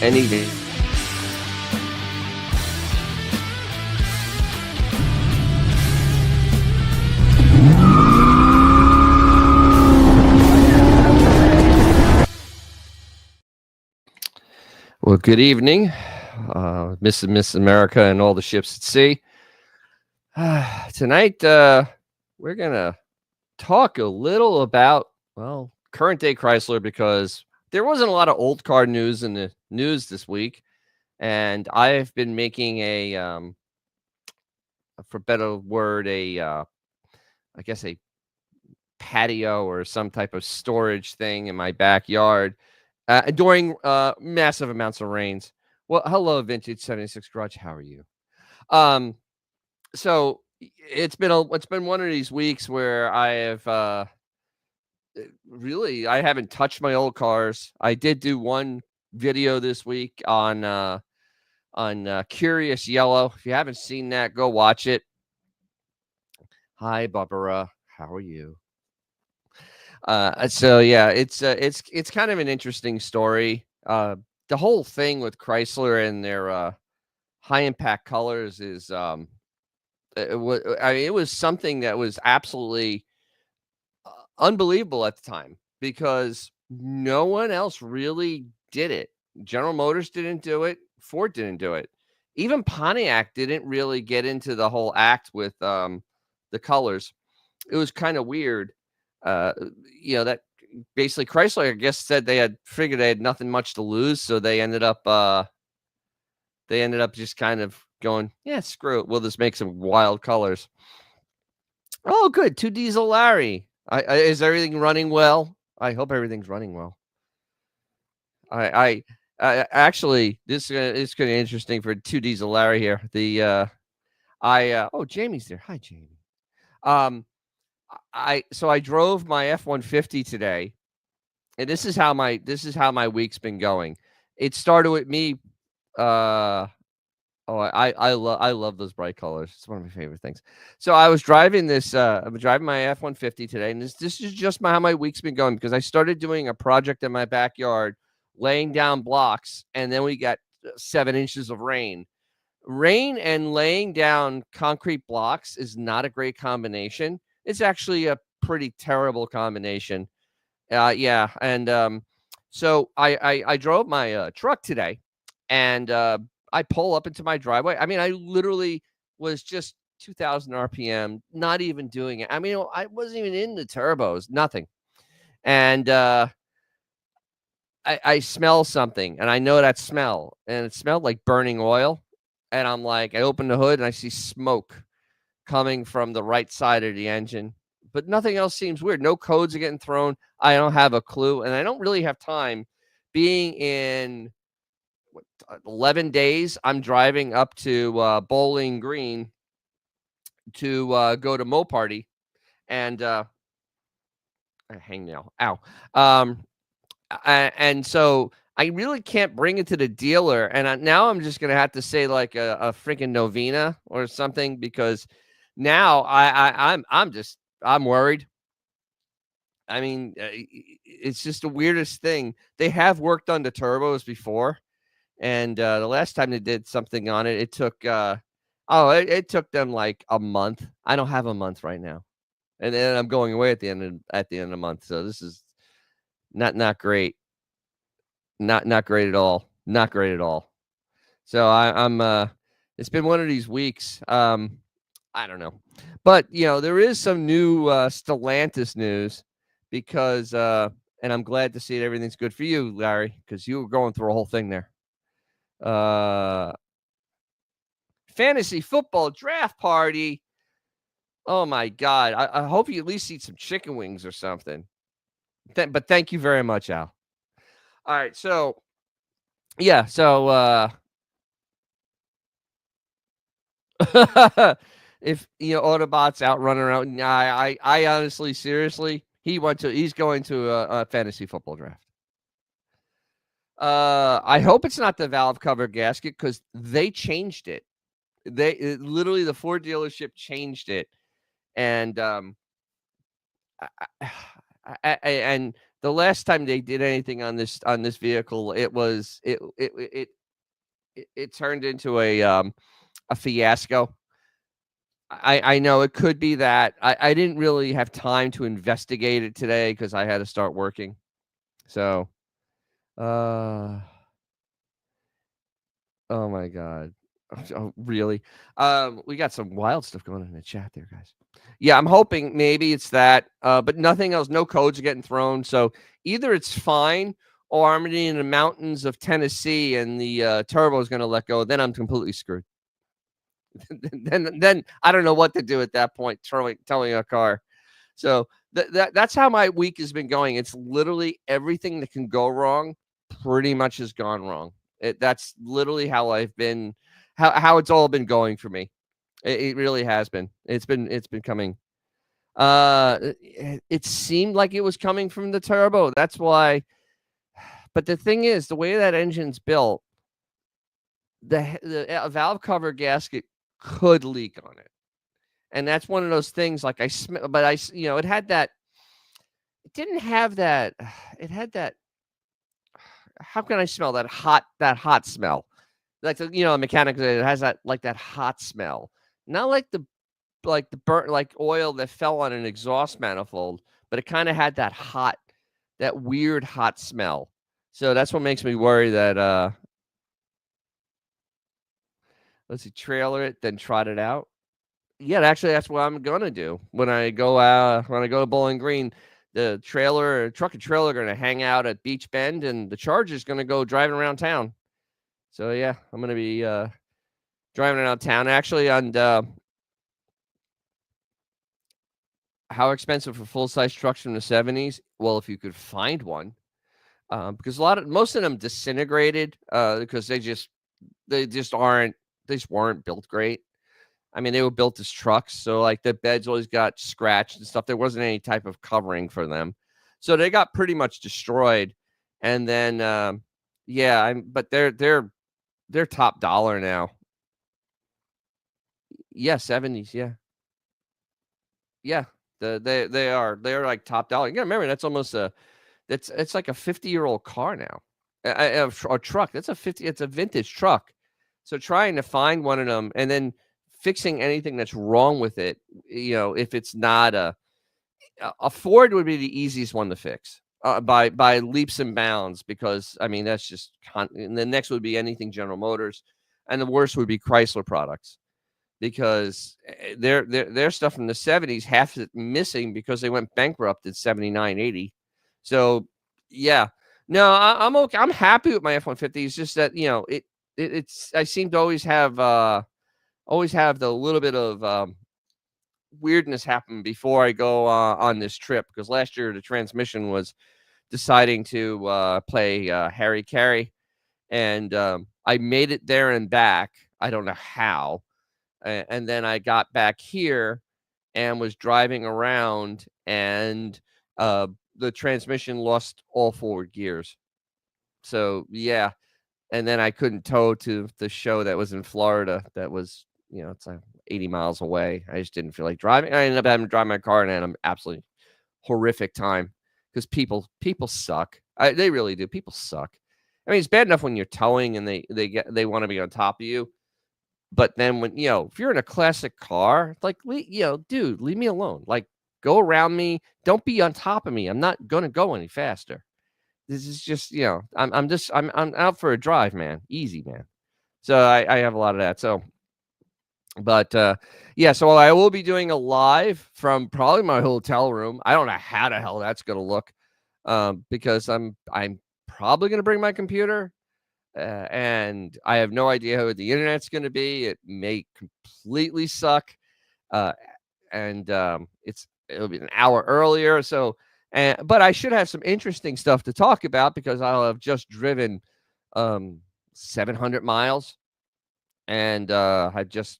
any day. Well, good evening, Miss and Miss America and all the ships at sea. Tonight, we're gonna talk a little about current day Chrysler because there wasn't a lot of old car news in the news this week, and I've been making for better word, I guess a patio or some type of storage thing in my backyard during massive amounts of rains. Well, hello, Vintage 76 Garage. How are you? Um, it's been one of these weeks where I have really I haven't touched my old cars. I did do one video this week on Curious Yellow. If you haven't seen that, go watch it. Hi, Barbara. How are you? So yeah, it's kind of an interesting story. The whole thing with Chrysler and their high impact colors is it was something that was absolutely unbelievable at the time because no one else really did it. General Motors didn't do it. Ford didn't do it. Even Pontiac didn't really get into the whole act with the colors. It was kind of weird. Uh, that basically Chrysler, I guess, said they had figured they had nothing much to lose, so they ended up just kind of going, yeah, screw it. We'll just make some wild colors. Oh, good. 2 Diesel Larry. Is everything running well? I hope everything's running well. I actually, this is kind of interesting for 2 Diesel Larry here. Jamie's there. Hi, Jamie. Um, I drove my F-150 today, and this is how my week's been going. It started with me. I love those bright colors. It's one of my favorite things. So I was driving this. I'm driving my F-150 today, and this is just how my week's been going because I started doing a project in my backyard, laying down blocks, and then we got 7 inches of rain. Rain and laying down concrete blocks is not a great combination. It's actually a pretty terrible combination. Yeah, and so I drove my truck today, and I pull up into my driveway. I mean, I literally was just 2,000 RPM, not even doing it. I mean, I wasn't even in the turbos, nothing. And I smell something, and I know that smell, and it smelled like burning oil. And I'm like, I open the hood, and I see smoke coming from the right side of the engine, but nothing else seems weird. No codes are getting thrown. I don't have a clue, and I don't really have time. Being in 11 days, I'm driving up to Bowling Green to go to Mo Party, and hangnail. Ow. And so I really can't bring it to the dealer, and now I'm just gonna have to say like a freaking novena or something because now I'm worried. I mean, it's just the weirdest thing. They have worked on the turbos before, and the last time they did something on it, it took them like a month. I don't have a month right now, and then I'm going away at the end of the month. So this is not great. Not great at all. Not great at all. So I'm it's been one of these weeks. I don't know. But there is some new Stellantis news because and I'm glad to see that everything's good for you, Larry, because you were going through a whole thing there. Uh Fantasy football draft party. Oh my god. I hope you at least eat some chicken wings or something. But thank you very much, Al. All right, so yeah, so if Autobot's out running around, I honestly, seriously, he's going to a fantasy football draft. I hope it's not the valve cover gasket because they changed it. Literally the Ford dealership changed it, and and The last time they did anything on this vehicle, it turned into a fiasco. I know it could be that. I didn't really have time to investigate it today because I had to start working. So, uh, oh my god. Oh, really? We got some wild stuff going on in the chat there, guys. Yeah, I'm hoping maybe it's that, but nothing else. No codes are getting thrown. So either it's fine, or I'm in the mountains of Tennessee and the turbo is going to let go. Then I'm completely screwed. then I don't know what to do at that point. Towing a car. So that's how my week has been going. It's literally everything that can go wrong pretty much has gone wrong. That's literally how I've been, how it's all been going for me. It really has been. It's been coming. It seemed like it was coming from the turbo. That's why. But the thing is, the way that engine's built, the valve cover gasket could leak on it, and that's one of those things. Like I smell, but it had that. It didn't have that. It had that. How can I smell that hot smell? Like a mechanic that has that like that hot smell. Not like the burnt like oil that fell on an exhaust manifold, but it kind of had that weird hot smell. So that's what makes me worry that let's see, trailer it, then trot it out. Yeah, actually, that's what I'm gonna do when I go to Bowling Green. The truck and trailer are gonna hang out at Beach Bend, and the Charger's gonna go driving around town. So yeah, I'm gonna be driving around town. Actually, on how expensive for full size trucks from the '70s? Well, if you could find one, because most of them disintegrated because they just weren't built great. I mean, they were built as trucks, so like the beds always got scratched and stuff. There wasn't any type of covering for them, so they got pretty much destroyed. And then, yeah, but they're top dollar now. Yeah, '70s, yeah, yeah. They're like top dollar. You gotta remember it's like a 50-year-old car now, a truck. It's a vintage truck. So trying to find one of them and then fixing anything that's wrong with it, if it's not a Ford would be the easiest one to fix by leaps and bounds because I mean that's just and the next would be anything General Motors, and the worst would be Chrysler products because their stuff from the '70s half is missing because they went bankrupt in '79, '80. So yeah, no, I'm okay. I'm happy with my F-150. It's just that it's I seem to always have the little bit of weirdness happen before I go on this trip because last year the transmission was deciding to play Harry Carey, and I made it there and back. I don't know how, and then I got back here and was driving around, and the transmission lost all forward gears. So yeah, and then I couldn't tow to the show that was in Florida. That was, it's like 80 miles away. I just didn't feel like driving. I ended up having to drive my car and I had an absolutely horrific time because people suck. They really do. People suck. I mean, it's bad enough when you're towing and they want to be on top of you. But then when, if you're in a classic car, like, dude, leave me alone. Like, go around me. Don't be on top of me. I'm not going to go any faster. This is just, I'm out for a drive, man. Easy, man. So I have a lot of that. So, but yeah, so I will be doing a live from probably my hotel room. I don't know how the hell that's gonna look, because I'm probably gonna bring my computer, and I have no idea how the internet's gonna be. It may completely suck, uh, and it'll be an hour earlier. So, but I should have some interesting stuff to talk about because I'll have just driven 700 miles, and I just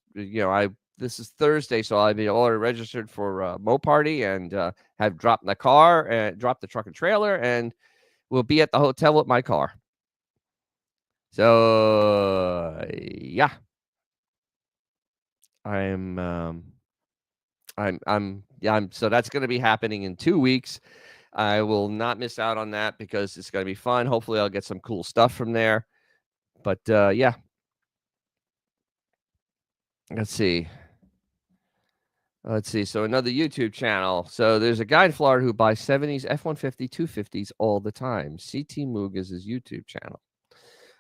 this is Thursday, so I'll be already registered for Mo Party and have dropped the car and dropped the truck and trailer, and we'll be at the hotel with my car. So yeah, I'm so that's going to be happening in 2 weeks. I will not miss out on that because it's gonna be fun. Hopefully, I'll get some cool stuff from there. But, yeah. Let's see. Let's see. So another YouTube channel. So there's a guy in Florida who buys 70s F-150 250s all the time. CT Moog is his YouTube channel.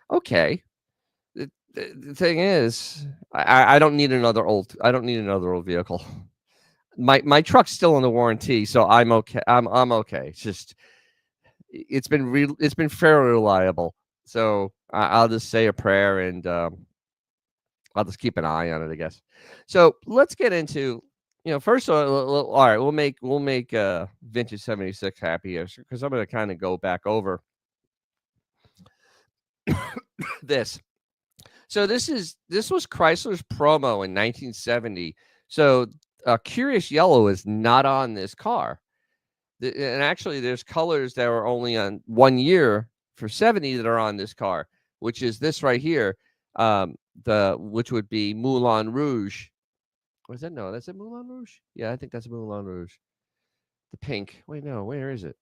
Okay. The thing is, I don't need another old vehicle. My truck's still under warranty, so I'm okay. I'm okay. It's just it's been fairly reliable. So I'll just say a prayer and I'll just keep an eye on it, I guess. So let's get into, first of all right, we'll make vintage 76 happy because I'm going to kind of go back over this. So this was Chrysler's promo in 1970. So Curious Yellow is not on this car. And actually there's colors that are only on 1 year for 70 that are on this car, which is this right here. Which would be Moulin Rouge. Was that? No, that's a Moulin Rouge. Yeah, I think that's a Moulin Rouge. The pink. Wait, no, where is it?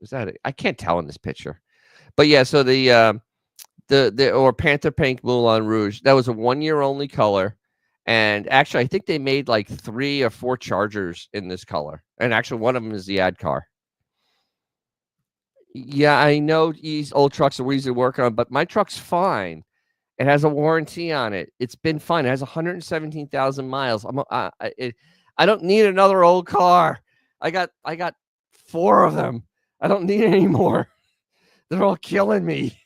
Is that it? I can't tell in this picture. But yeah, so the or Panther Pink Moulin Rouge. That was a 1 year only color. And actually, I think they made like 3 or 4 Chargers in this color. And actually, one of them is the ad car. Yeah, I know these old trucks are easy to work on, but my truck's fine. It has a warranty on it. It's been fine. It has 117,000 miles. I don't need another old car. I got 4 of them. I don't need any more. They're all killing me.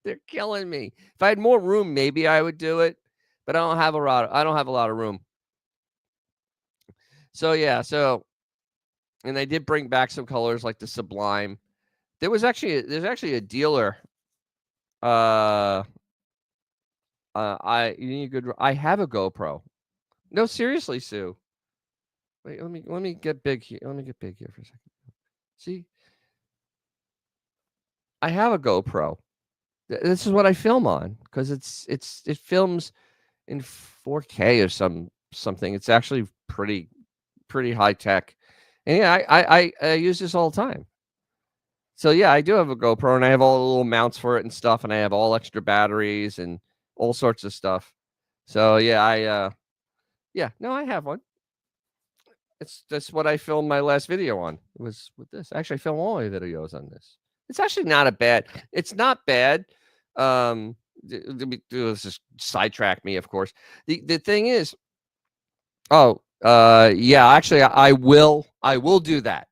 They're killing me. If I had more room, maybe I would do it, but I don't have a lot of room. So yeah, and I did bring back some colors like the Sublime. There's actually a dealer. I have a GoPro. No, seriously, Sue. Wait, let me get big here. Let me get big here for a second. See, I have a GoPro. This is what I film on because it films in 4K or something. It's actually pretty high tech, and yeah, I use this all the time. So yeah, I do have a GoPro, and I have all the little mounts for it and stuff, and I have all extra batteries and all sorts of stuff. So yeah, I have one. That's what I filmed my last video on. It was with this. Actually, I film all my videos on this. It's actually not it's not bad. Let's just sidetrack me, of course. The thing is, yeah, actually I will do that.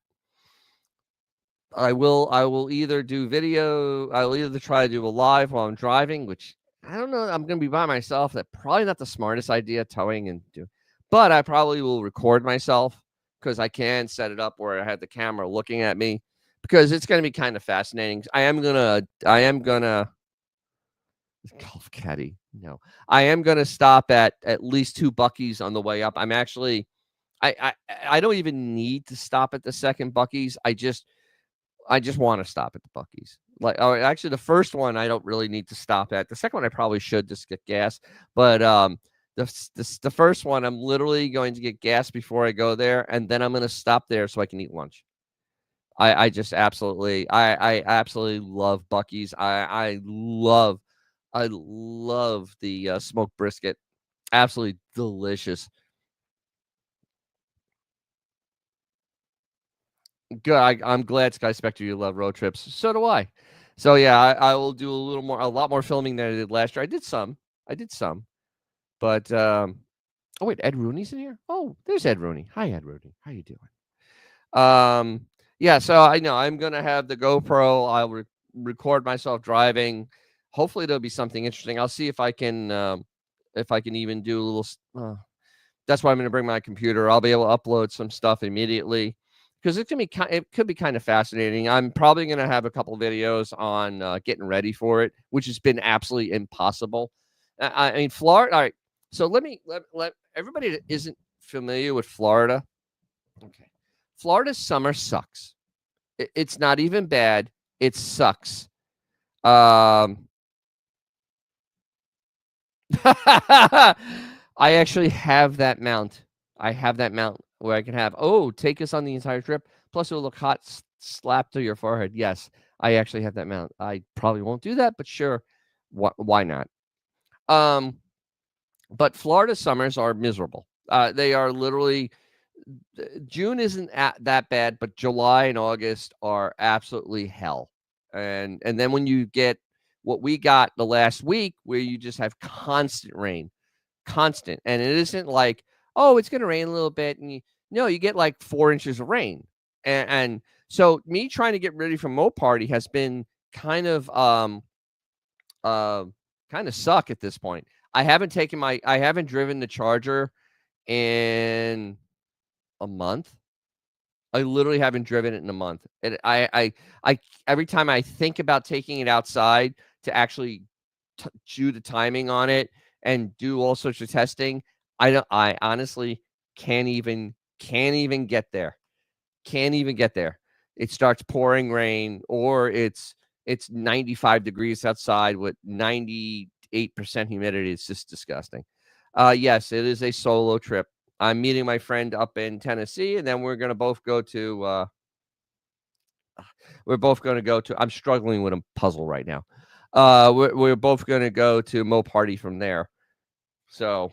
I will either do video, I will either try to do a live while I'm driving, which I don't know, I'm gonna be by myself. That's probably not the smartest idea, towing and do, but I probably will record myself because I can set it up where I have the camera looking at me because it's gonna be kind of fascinating. I am gonna golf caddy. No, I am gonna stop at least 2 Buc-ee's on the way up. I'm actually I don't even need to stop at the second Buc-ee's. I just want to stop at the Buc-ee's. Like, oh, actually, the first one I don't really need to stop at. The second one I probably should just get gas. But the first one I'm literally going to get gas before I go there, and then I'm going to stop there so I can eat lunch. I just absolutely I absolutely love Buc-ee's. I love the smoked brisket. Absolutely delicious. Good. I'm glad, Sky Spectre, you love road trips. So do I. So yeah, I will do a lot more filming than I did last year. I did some, but oh wait, Ed Rooney's in here. Oh, there's Ed Rooney. Hi, Ed Rooney. How you doing? Yeah. So I know I'm gonna have the GoPro. I'll record myself driving. Hopefully there'll be something interesting. I'll see if I can even do a little. That's why I'm gonna bring my computer. I'll be able to upload some stuff immediately. Because it could be kind of fascinating. I'm probably going to have a couple videos on getting ready for it, which has been absolutely impossible. I mean, Florida. All right, so let everybody that isn't familiar with Florida. Okay, Florida's summer sucks. It's not even bad. It sucks. I actually have that mount. I have that mount where I can have, take us on the entire trip. Plus, it'll look hot slap to your forehead. Yes, I actually have that mount. I probably won't do that, but sure, why not? Um, but Florida summers are miserable. They are literally June isn't that bad, but July and August are absolutely hell. And then when you get what we got the last week, where you just have constant rain, constant, and it isn't like, oh, it's going to rain a little bit, and no, you get like 4 inches of rain, and so me trying to get ready for Mo Party has been kind of uh, kind of suck at this point. I haven't driven the Charger in a month. I literally haven't driven it in a month. And I every time I think about taking it outside to actually do the timing on it and do all sorts of testing, I honestly can't even get there. Can't even get there. It starts pouring rain, or it's 95 degrees outside with 98% humidity. It's just disgusting. Yes, it is a solo trip. I'm meeting my friend up in Tennessee, and then we're gonna both go to. We're both gonna go to. I'm struggling with a puzzle right now. We're both gonna go to Mo Party from there. So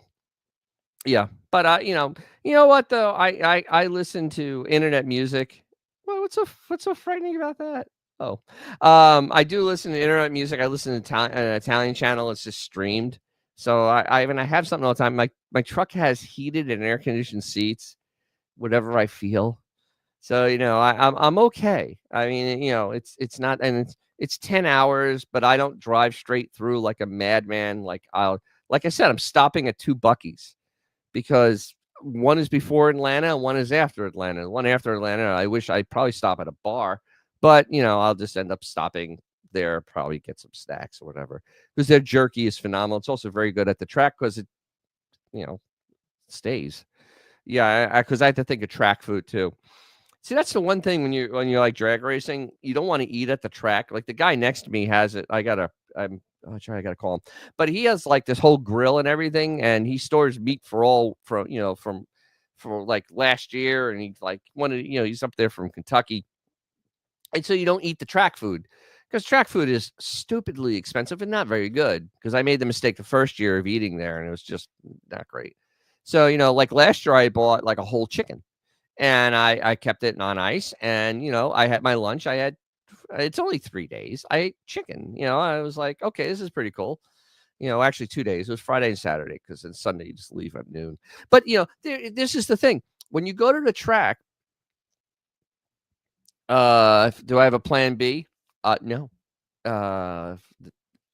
yeah, but you know what though? I listen to internet music. Well, what's so frightening about that? Oh, I do listen to internet music. I listen to an Italian channel. It's just streamed. So I have something all the time. My truck has heated and air conditioned seats, whatever I feel. So I'm okay. I mean, it's not, and it's 10 hours, but I don't drive straight through like a madman. Like I said, I'm stopping at 2 Buc-ee's because one is before Atlanta and one is after Atlanta. The one after Atlanta, I wish I'd probably stop at a bar, but I'll just end up stopping there, probably get some snacks or whatever, because their jerky is phenomenal. It's also very good at the track because it, you know, stays. Yeah, because I have to think of track food too. See, that's the one thing when you're like drag racing, you don't want to eat at the track. Like the guy next to me has it. I gotta call him, but he has like this whole grill and everything, and he stores meat for all from for like last year, and he's like he's up there from Kentucky, and so you don't eat the track food because track food is stupidly expensive and not very good. Because I made the mistake the first year of eating there, and it was just not great. So like last year, I bought like a whole chicken and I kept it on ice, and I had my lunch. It's only 3 days. I ate chicken. I was like, okay, this is pretty cool. Actually 2 days. It was Friday and Saturday because on Sunday you just leave at noon. But this is the thing. When you go to the track, do I have a plan B? No. Uh,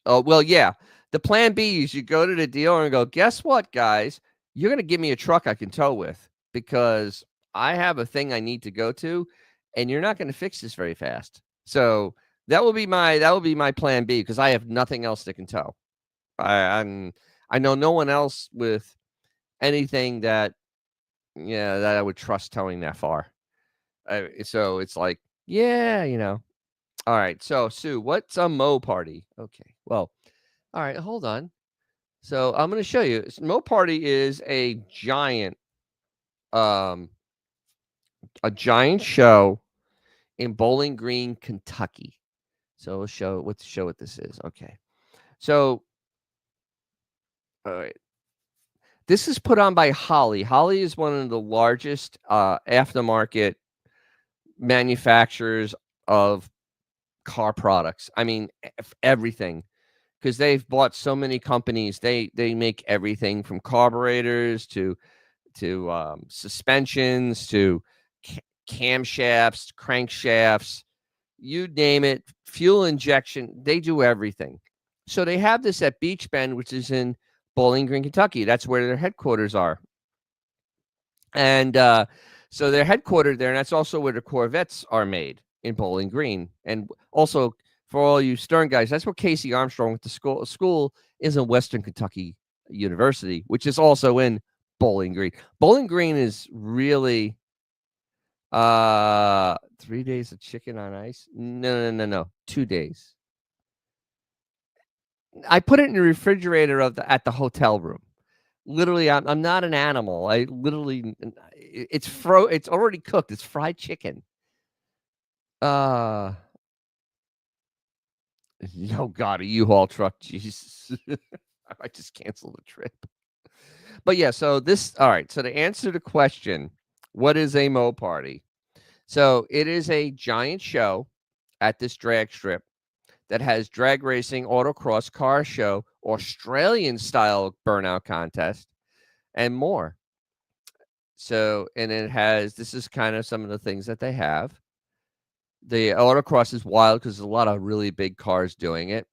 oh well, yeah. The plan B is you go to the dealer and go, guess what, guys? You're gonna give me a truck I can tow with because I have a thing I need to go to, and you're not going to fix this very fast. So that will be my plan B because I have nothing else that can tow. I know no one else with anything that that I would trust towing that far. So it's like All right. So Sue, what's a Mo Party? Okay. Well, all right. Hold on. So I'm going to show you. Mo Party is um a giant show in Bowling Green, Kentucky. So we'll show what this is. Okay. So all right. This is put on by Holly. Holly is one of the largest aftermarket manufacturers of car products. I mean, everything, because they've bought so many companies. They make everything from carburetors to suspensions to camshafts, crankshafts, you name it, fuel injection, they do everything. So they have this at Beach Bend, which is in Bowling Green, Kentucky. That's where their headquarters are. And so they're headquartered there, and that's also where the Corvettes are made, in Bowling Green. And also, for all you Stern guys, that's where Casey Armstrong went to school. School is in Western Kentucky University, which is also in Bowling Green. Bowling Green is really 3 days of chicken on ice. No. 2 days. I put it in the refrigerator at the hotel room. Literally, I'm not an animal. I literally, it's already cooked. It's fried chicken. Uh, oh god, a U-Haul truck, Jesus. I might just cancel the trip. But yeah, so this all right, so to answer the question, what is a Mo Party? So it is a giant show at this drag strip that has drag racing, autocross, car show, Australian style burnout contest, and more. So, and it has this is kind of some of the things that they have. The autocross is wild because there's a lot of really big cars doing it.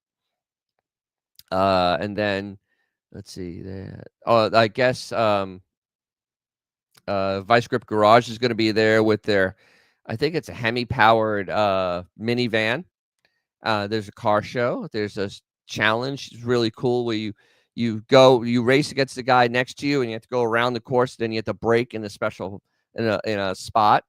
And then let's see that. Oh, I guess Vice Grip Garage is going to be there with their, I think it's a Hemi powered minivan. There's a car show. There's a challenge. It's really cool where you race against the guy next to you, and you have to go around the course. Then you have to brake in a special in a spot.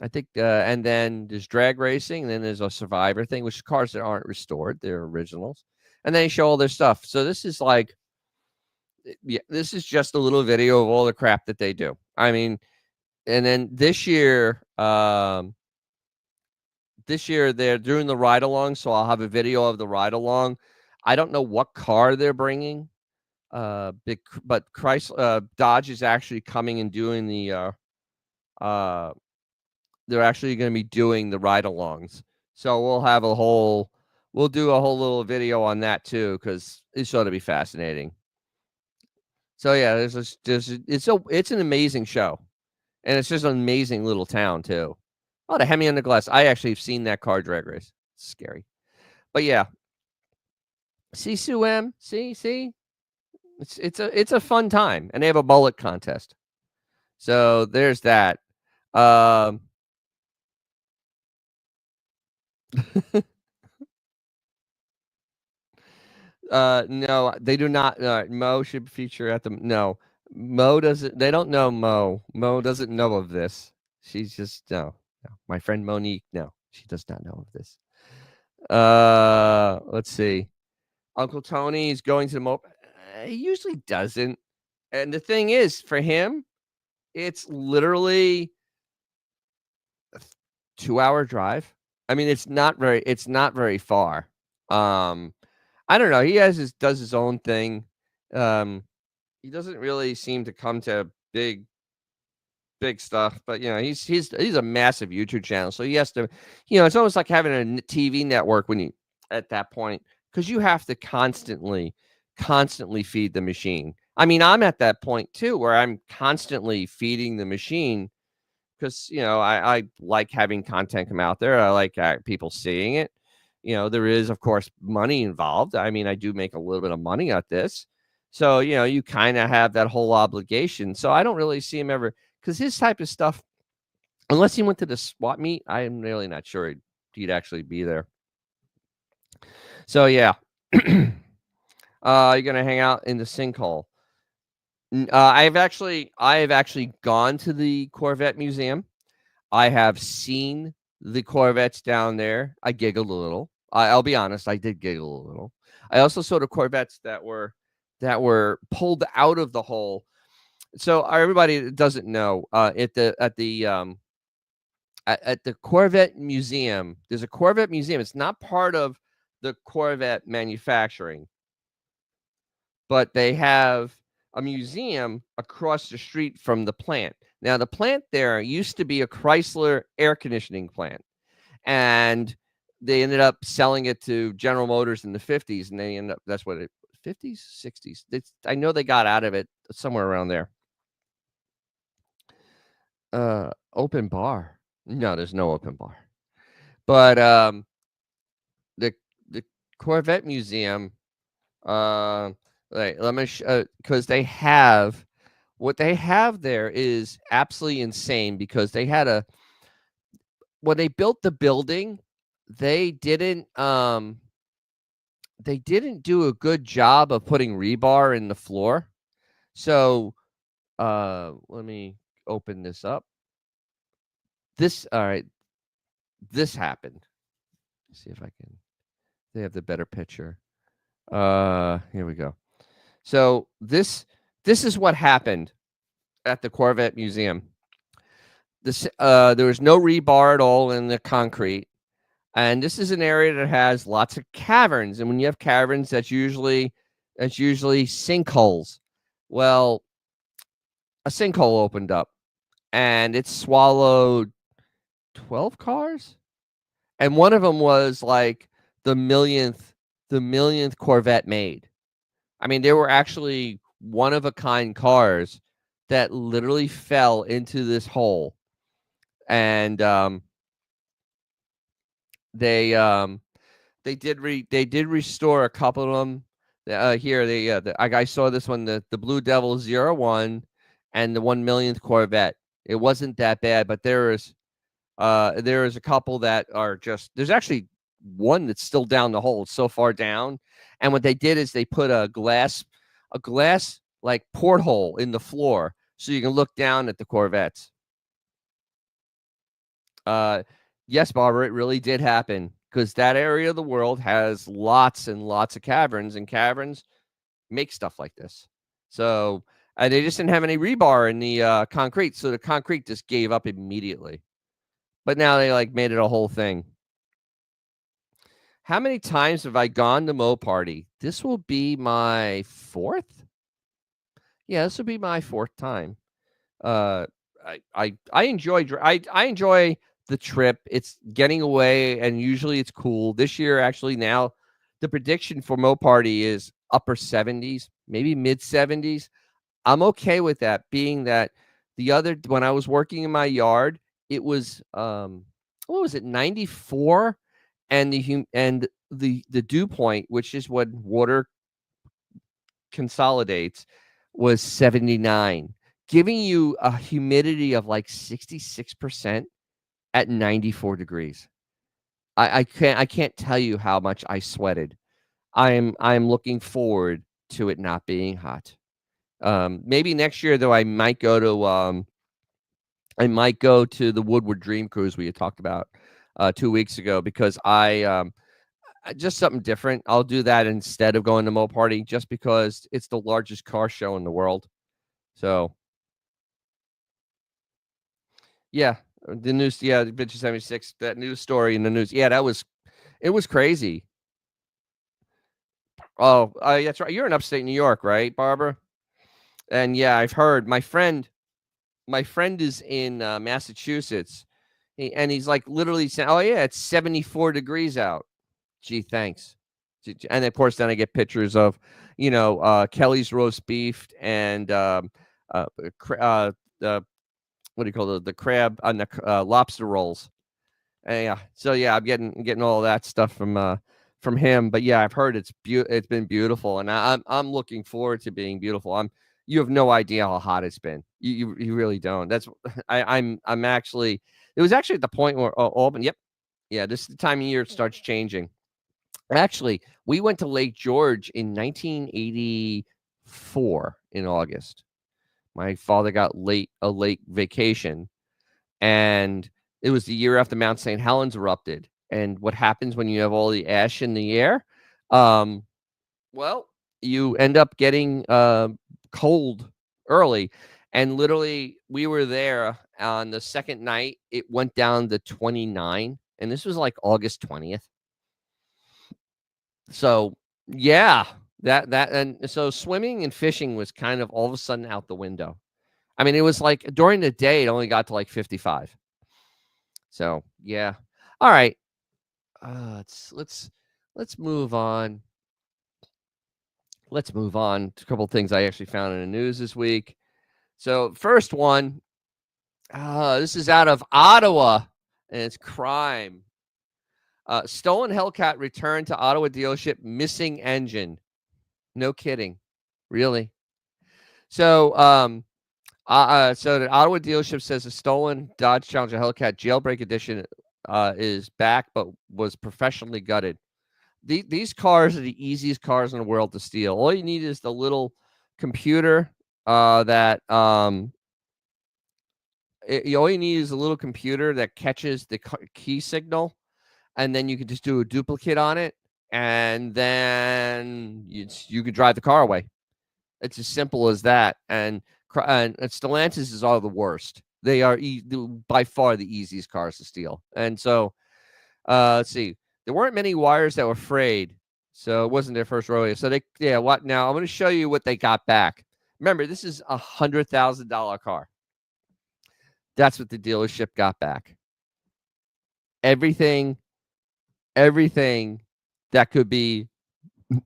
I think, and then there's drag racing, and then there's a Survivor thing, which is cars that aren't restored; they're originals, and they show all their stuff. So this is like, yeah, this is just a little video of all the crap that they do. I mean, and then this year they're doing the ride along, so I'll have a video of the ride along. I don't know what car they're bringing, but Chrysler, Dodge is actually coming and doing uh, they're actually going to be doing the ride alongs. So we'll do a whole little video on that too, because it's sure to be fascinating. So yeah, it's an amazing show, and it's just an amazing little town too. Oh, the Hemi on the Glass. I actually have seen that car drag race. It's scary. But yeah. See, Sue M. See? It's a fun time. And they have a bullet contest. So there's that. Um no, they do not Mo should feature at the no. Mo doesn't they don't know Mo. Mo doesn't know of this. She's just no. My friend Monique, no, she does not know of this. Let's see. Uncle Tony is going to the Mo. He usually doesn't. And the thing is, for him, it's literally a 2-hour drive. I mean, it's not very far. Um, I don't know. He does his own thing. Um, he doesn't really seem to come to big stuff, but he's a massive YouTube channel, so he has to, it's almost like having a TV network when you at that point, because you have to constantly feed the machine. I mean, I'm at that point too, where I'm constantly feeding the machine because I like having content come out there. I like people seeing it. There is of course money involved. I mean, I do make a little bit of money at this, so you kind of have that whole obligation. So I don't really see him ever because his type of stuff, unless he went to the swap meet, I am really not sure he'd actually be there. So yeah, you're gonna hang out in the sinkhole. I have actually gone to the Corvette Museum. I have seen the Corvettes down there. I giggled a little. I'll be honest, I did giggle a little. I also saw the Corvettes that were pulled out of the hole. So everybody that doesn't know, at the Corvette Museum, there's a Corvette Museum. It's not part of the Corvette manufacturing, but they have a museum across the street from the plant. Now, the plant there used to be a Chrysler air conditioning plant, and they ended up selling it to General Motors in the 50s, and they ended up, that's what it 50s, 60s. I know they got out of it somewhere around there. Open bar. No, there's no open bar. But the the Corvette Museum, let me because they have what they have there is absolutely insane because when they built the building, they didn't do a good job of putting rebar in the floor. So, let me open this up. All right, this happened. Let's see if I can. They have the better picture. Here we go. So this is what happened at the Corvette Museum. There was no rebar at all in the concrete. And this is an area that has lots of caverns. And when you have caverns, that's usually sinkholes. Well, a sinkhole opened up and it swallowed 12 cars. And one of them was like the millionth the millionth Corvette made. I mean, they were actually one of a kind cars that literally fell into this hole. And they they did restore a couple of them. Here I saw this one, the Blue Devil 01 and the 1 millionth Corvette. It wasn't that bad, but there is a couple that are just, there's actually one that's still down the hole. It's so far down. And what they did is they put a glass like porthole in the floor so you can look down at the Corvettes. Yes, Barbara, it really did happen because that area of the world has lots and lots of caverns, and caverns make stuff like this. So they just didn't have any rebar in the concrete, so the concrete just gave up immediately. But now they like made it a whole thing. How many times have I gone to Mo Party? This will be my fourth. Yeah, this will be my fourth time. Uh, I enjoy I enjoy the trip. It's getting away, and usually it's cool. This year, actually, now the prediction for Mo Party is upper 70s, maybe mid 70s. I'm okay with that, being that when I was working in my yard, it was what was it, 94, and the dew point, which is what water consolidates, was 79, giving you a humidity of like 66% at 94 degrees. I can't tell you how much I sweated. I'm looking forward to it not being hot. Maybe next year though, I might go to the Woodward Dream Cruise we had talked about 2 weeks ago, because just something different. I'll do that instead of going to Mo Party, just because it's the largest car show in the world. So yeah, the news, yeah, the Bitch 76, that news story in the news. Yeah, it was crazy. Oh, that's right. You're in upstate New York, right, Barbara? And yeah, I've heard my friend is in Massachusetts, and he's like literally saying, "Oh yeah, it's 74 degrees out." Gee, thanks. And of course, then I get pictures of, Kelly's roast beef and uh, the what do you call the crab and the lobster rolls. And yeah, so yeah, I'm getting all that stuff from him. But yeah, I've heard it's been beautiful, and I'm looking forward to being beautiful. You have no idea how hot it's been. You really don't. That's I'm actually, it was actually at the point where Albany. Yep, yeah, this is the time of year it starts changing. Actually, we went to Lake George in 1984 in August. My father got a lake vacation, and it was the year after Mount St. Helens erupted. And what happens when you have all the ash in the air? Um, well, you end up getting cold early. And literally, we were there on the second night. It went down to 29, and this was like August 20th. So yeah, and so swimming and fishing was kind of all of a sudden out the window. I mean, it was like during the day, it only got to like 55. So yeah. All right. Let's move on. Let's move on to a couple of things I actually found in the news this week. So first one, this is out of Ottawa, and it's crime. Stolen Hellcat returned to Ottawa dealership, missing engine. No kidding. Really? So, so the Ottawa dealership says a stolen Dodge Challenger Hellcat Jailbreak Edition is back, but was professionally gutted. These cars are the easiest cars in the world to steal. All you need is the little computer that all you need is a little computer that catches the key signal, and then you can just do a duplicate on it, and then you could drive the car away. It's as simple as that. And Stellantis is all the worst. They are by far the easiest cars to steal. And so, let's see. There weren't many wires that were frayed, so it wasn't their first rodeo. So what now? I'm going to show you what they got back. Remember, this is $100,000 car. That's what the dealership got back. Everything, everything that could be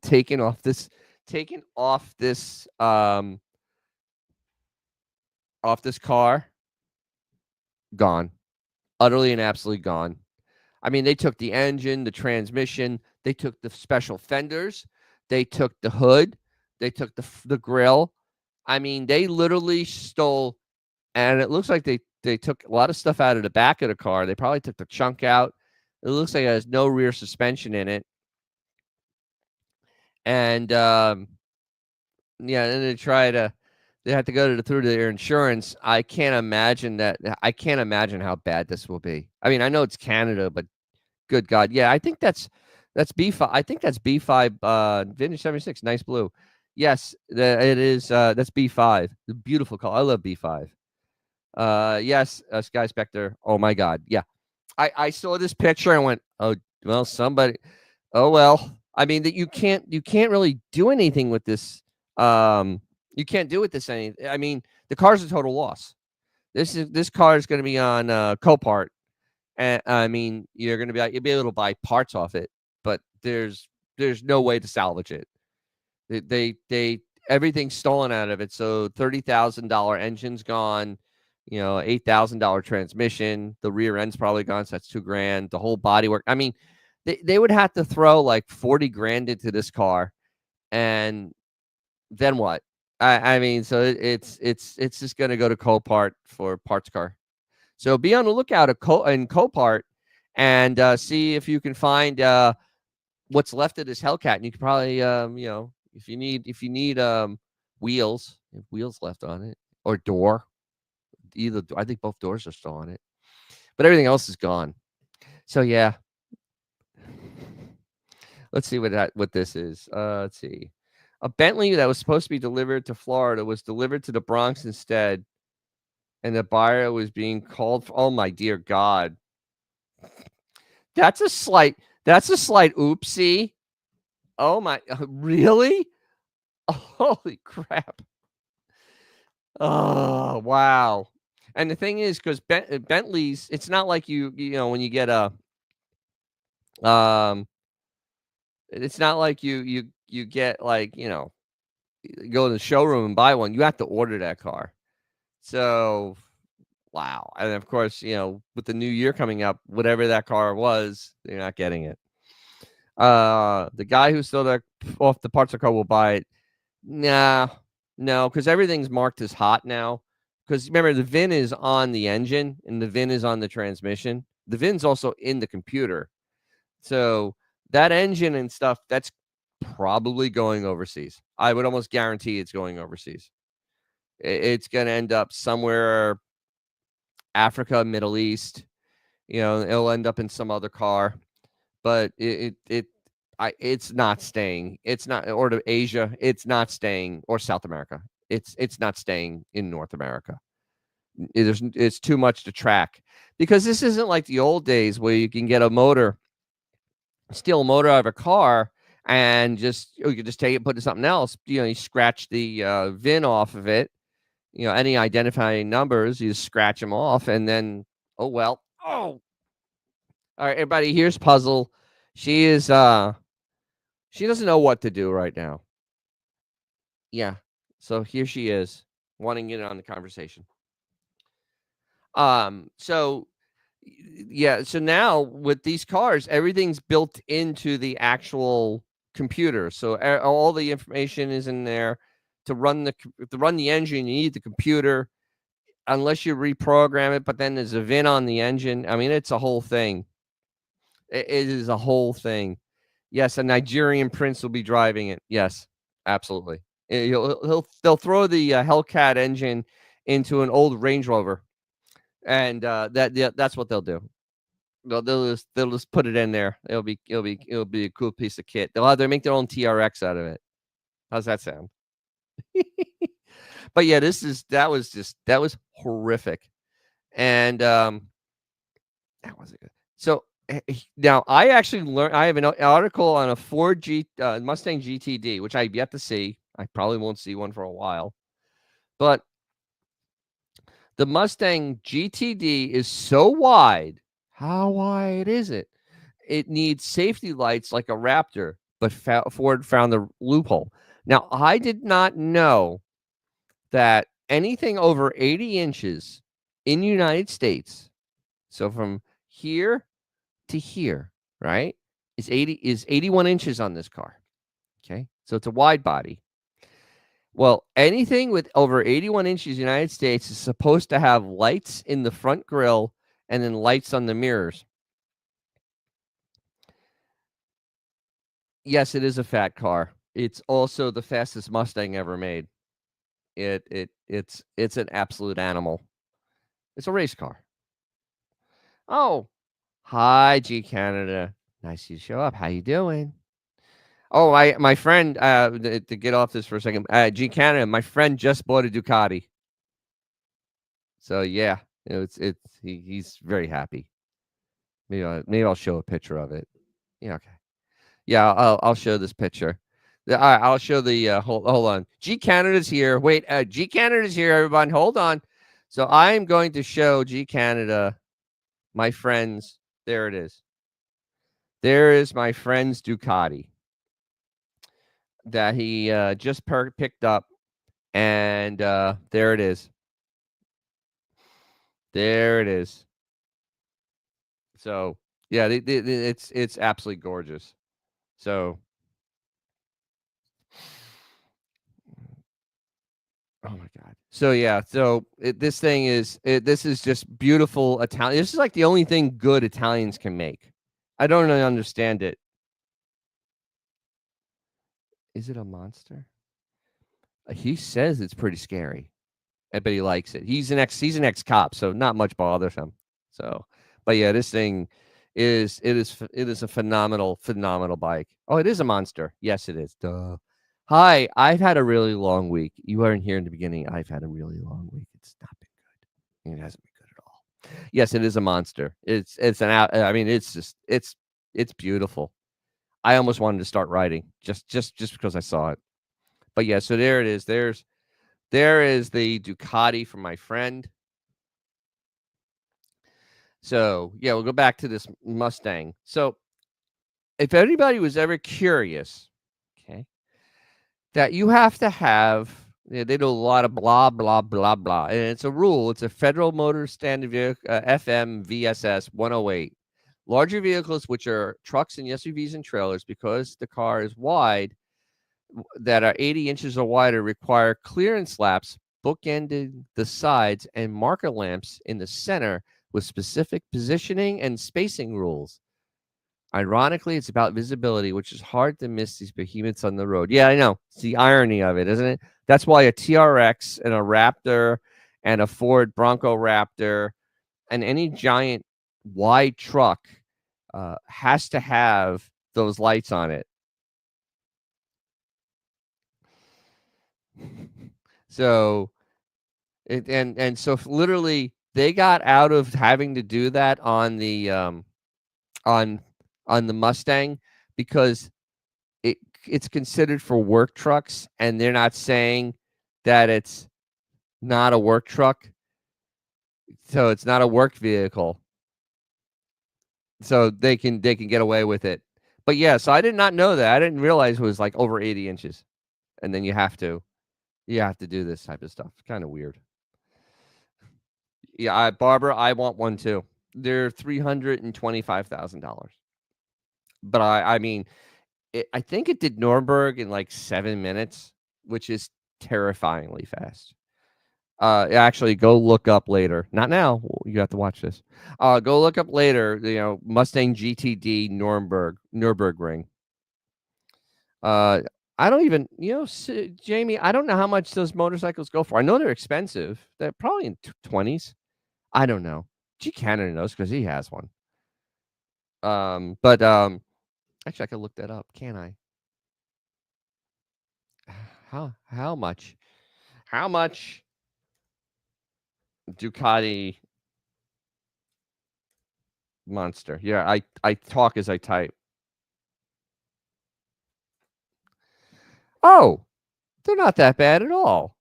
taken off this, off this car, gone, utterly and absolutely gone. I mean, they took the engine, the transmission, they took the special fenders, they took the hood, they took the grill. I mean, they literally stole, and it looks like they took a lot of stuff out of the back of the car. They probably took the chunk out. It looks like it has no rear suspension in it. And yeah, and they have to go through their insurance. I can't imagine how bad this will be. I mean, I know it's Canada, but good God. Yeah, I think that's B5. I think that's B5 vintage 76, nice blue. Yes, it is that's B5. The beautiful color. I love B5. Yes, Sky Spectre. Oh my God. Yeah. I saw this picture and went, "Oh, well, somebody oh well." I mean, that you can't really do anything with this. You can't do with this anything. I mean, the car's a total loss. This car is going to be on Copart. And I mean, you'll be able to buy parts off it, but there's no way to salvage it. They everything's stolen out of it. So $30,000 engine's gone, $8,000 transmission. The rear end's probably gone, so that's $2,000. The whole bodywork. I mean, they would have to throw like 40 grand into this car, and then what? I mean, so it's just going to go to Copart for parts car. So be on the lookout in Copart and see if you can find what's left of this Hellcat. And you can probably, if you need wheels, wheels left on it, or door. I think both doors are still on it, but everything else is gone. So yeah, let's see what this is. Let's see. A Bentley that was supposed to be delivered to Florida was delivered to the Bronx instead, and the buyer was being called for, oh my dear God. That's a slight oopsie. Oh my, really? Holy crap. Oh, wow. And the thing is, because Bentleys, it's not like when you get it's not like you get like, go to the showroom and buy one. You have to order that car. So, wow. And of course, with the new year coming up, whatever that car was, you're not getting it. The guy who stole that off the parts of the car will buy it. Nah, no, because everything's marked as hot now. Because remember, the VIN is on the engine and the VIN is on the transmission. The VIN's also in the computer. So that engine and stuff, that's probably going overseas. I would almost guarantee it's going overseas. It's going to end up somewhere, Africa, Middle East. It'll end up in some other car, but it's not staying. It's not, or to Asia. It's not staying, or South America. It's not staying in North America. It's too much to track, because this isn't like the old days where you can steal a motor out of a car and you can just take it, put it in something else. You scratch the VIN off of it. Any identifying numbers, you just scratch them off, and then, oh well. Oh, all right, everybody. Here's Puzzle. She doesn't know what to do right now. Yeah. So here she is, wanting in on the conversation. So yeah, so now with these cars, everything's built into the actual computer. So all the information is in there. To run the engine, you need the computer, unless you reprogram it, but then there's a VIN on the engine. I mean, it's a whole thing. It is a whole thing. Yes, a Nigerian prince will be driving it. Yes, absolutely. They'll throw the Hellcat engine into an old Range Rover, and that's what they'll do. They'll just put it in there. It'll be a cool piece of kit. They'll make their own TRX out of it. How's that sound? But yeah, that was horrific. and that wasn't good. So now I actually learned. I have an article on a Ford Mustang GTD, which I've yet to see. I probably won't see one for a while, but the Mustang GTD is so wide. How wide is it? It needs safety lights like a Raptor, but Ford found the loophole. Now, I did not know that anything over 80 inches in the United States, so from here to here, right, is 81 inches on this car. Okay, so it's a wide body. Well, anything with over 81 inches United States is supposed to have lights in the front grille and then lights on the mirrors. Yes, it is a fat car. It's also the fastest Mustang ever made. It's an absolute animal. It's a race car. Oh, hi, G Canada. Nice you show up. How you doing? Oh, my friend. To get off this for a second, G Canada. My friend just bought a Ducati. So yeah, he's very happy. Maybe I'll show a picture of it. Yeah, okay. Yeah, I'll show this picture. I'll show the hold on. G Canada's here. Wait, G Canada's here, everyone. Hold on. So I'm going to show G Canada my friends. There it is. There is my friend's Ducati that he just picked up, and there it is. There it is. So yeah, it's absolutely gorgeous. So oh my god. So yeah, so this is just beautiful Italian. This is like the only thing good Italians can make. I don't really understand it. Is it a monster? He says it's pretty scary. I bet he likes it. He's an ex-cop, so not much bothers him. So, but yeah, this thing is a phenomenal bike. Oh, it is a monster. Yes, it is. Duh. Hi, I've had a really long week. You weren't here in the beginning. I've had a really long week. It's not been good. It hasn't been good at all. Yes, it is a monster. It's an out. I mean, it's beautiful. I almost wanted to start writing just because I saw it. But yeah, so there it is. There is the Ducati from my friend. So yeah, we'll go back to this Mustang. So if anybody was ever curious, okay, that you have to have, they do a lot of blah blah blah blah, and it's a rule. It's a Federal Motor Standard Vehicle FM VSS 108. Larger vehicles, which are trucks and SUVs and trailers, because the car is wide, that are 80 inches or wider, require clearance laps bookending the sides and marker lamps in the center with specific positioning and spacing rules. Ironically, it's about visibility, which is hard to miss these behemoths on the road. Yeah, I know. It's the irony of it, isn't it? That's why a TRX and a Raptor and a Ford Bronco Raptor and any giant wide truck has to have those lights on it. So so literally they got out of having to do that on the on on the Mustang because it's considered for work trucks, and they're not saying that it's not a work truck, so it's not a work vehicle, so they can get away with it. But yeah, so I did not know that. I didn't realize it was like over 80 inches, and then you have to do this type of stuff. Kind of weird. Yeah, Barbara, I want one too. They're $325,000, but I mean, I think it did Nuremberg in like 7 minutes, which is terrifyingly fast. Actually, go look up later. Not now. You have to watch this. Go look up later. Mustang GTD Nurburgring. Uh, I don't even, Jamie. I don't know how much those motorcycles go for. I know they're expensive. They're probably in 20s. I don't know. G Canada knows because he has one. But actually, I could look that up. Can I? How much? How much Ducati Monster. Yeah, I talk as I type. Oh, they're not that bad at all.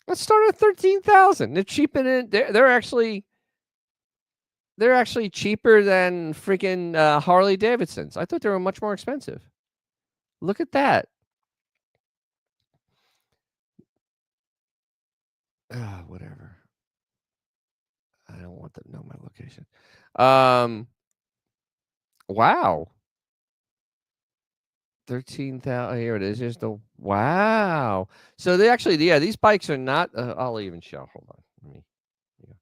Let's start at 13,000. They're cheaper than they're actually cheaper than freaking Harley Davidsons. I thought they were much more expensive. Look at that. Whatever. I don't want them to know my location. Wow. 13,000. Here it is. Here's the wow. So they actually, yeah, these bikes are not. I'll even show. Hold on. Let me. Yeah.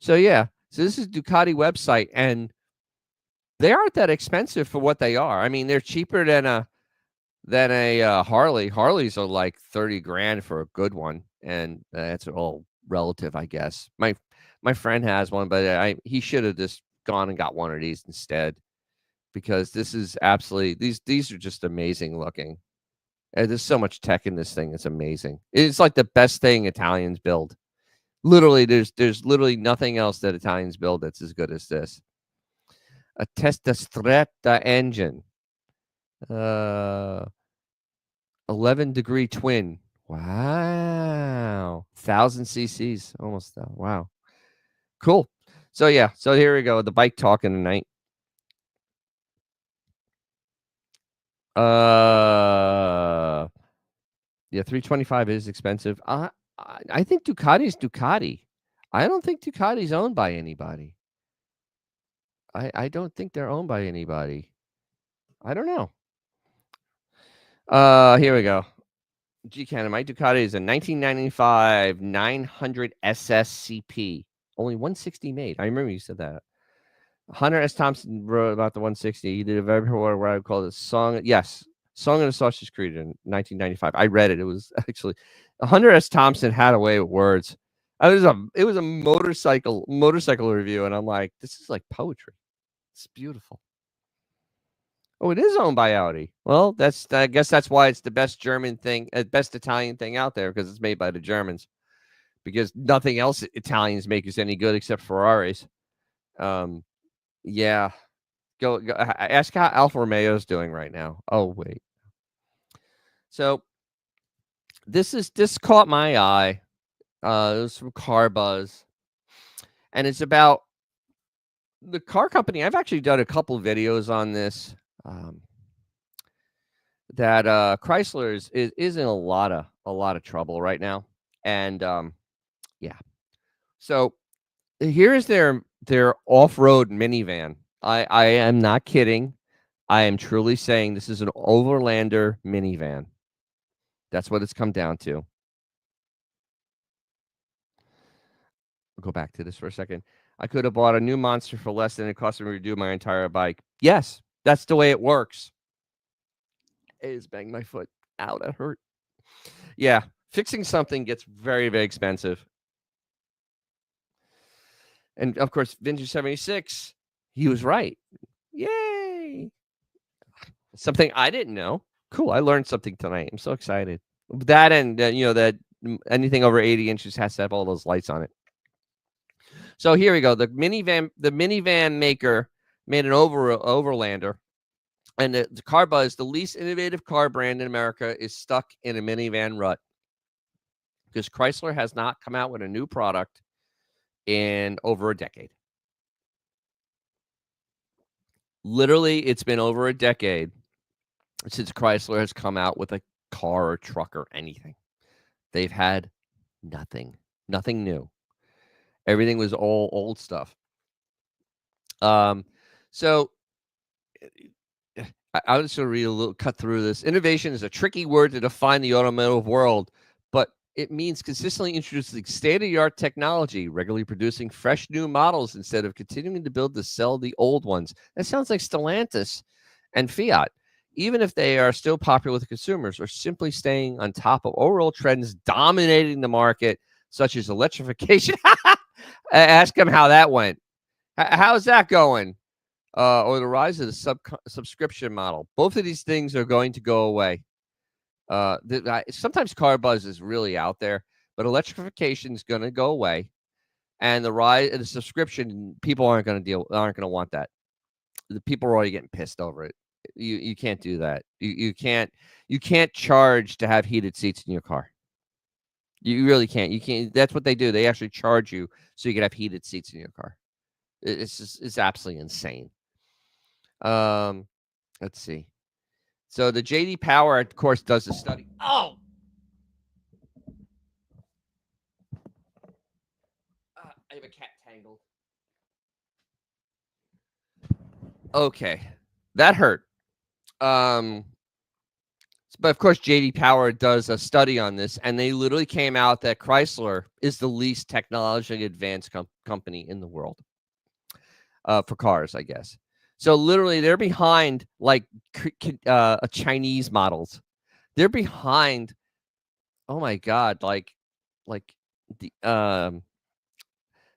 So yeah. So this is Ducati website, and they aren't that expensive for what they are. I mean, they're cheaper than a Harley. Harleys are like 30 grand for a good one, and that's all relative, I guess. My friend has one, but he should have just gone and got one of these instead, because this is absolutely these are just amazing looking. And there's so much tech in this thing. It's amazing. It's like the best thing Italians build. Literally, there's literally nothing else that Italians build that's as good as this. A Testa Stretta engine. 11-degree twin. Wow. 1,000 cc's. Almost that. Wow. Cool. So yeah. So here we go. The bike talking tonight. Yeah, 325 is expensive. I think Ducati's Ducati. I don't think Ducati's owned by anybody. I don't think they're owned by anybody. I don't know. Here we go. G-Cannon, my Ducati is a 1995 900 SSCP. Only 160 made. I remember you said that. Hunter S. Thompson wrote about the 160. He did a very poor what I would call it song. Yes, Song of the Sausage Creed in 1995. I read it. It was actually Hunter S. Thompson had a way with words. It was a motorcycle review, and I'm like, this is like poetry. It's beautiful. Oh, it is owned by Audi. Well, I guess that's why it's the best German thing, best Italian thing out there, because it's made by the Germans. Because nothing else Italians make is any good except Ferraris. Yeah. Go ask how Alfa Romeo is doing right now. Oh, wait. So this caught my eye. It was from Car Buzz. And it's about the car company. I've actually done a couple videos on this. That Chrysler is in a lot of trouble right now. And yeah. So here is their off-road minivan. I am not kidding. I am truly saying this is an Overlander minivan. That's what it's come down to. I'll go back to this for a second. I could have bought a new Monster for less than it cost me to redo my entire bike. Yes, that's the way it works. It is banged my foot. Ow, that hurt. Yeah, fixing something gets very, very expensive. And of course, Vintage 76, he was right. Yay! Something I didn't know. Cool. I learned something tonight. I'm so excited. That and that anything over 80 inches has to have all those lights on it. So here we go. The minivan maker made an Overlander, and the Car Buzz, the least innovative car brand in America, is stuck in a minivan rut because Chrysler has not come out with a new product in over a decade. Literally, it's been over a decade since Chrysler has come out with a car or truck or anything. They've had nothing new. Everything was all old stuff. So I'll just read a little cut through this. Innovation is a tricky word to define the automotive world, but it means consistently introducing state-of-the-art technology, regularly producing fresh new models instead of continuing to sell the old ones. That sounds like Stellantis and Fiat, even if they are still popular with consumers, or simply staying on top of overall trends dominating the market, such as electrification. Ask them how that went. How's that going? Or the rise of the subscription model. Both of these things are going to go away. Sometimes Car Buzz is really out there, but electrification is going to go away. and the subscription, people aren't going to want that. The people are already getting pissed over it. You can't do that. You can't charge to have heated seats in your car. You really can't. You can't. That's what they do. They actually charge you so you can have heated seats in your car. It's absolutely insane. Um, let's see. So the JD Power, of course, does the study. Oh, I have a cat tangled. Okay, that hurt. Um, but of course, JD Power does a study on this, and they literally came out that Chrysler is the least technologically advanced company in the world for cars, I guess. So literally, they're behind like Chinese models. They're behind. Oh my god, like the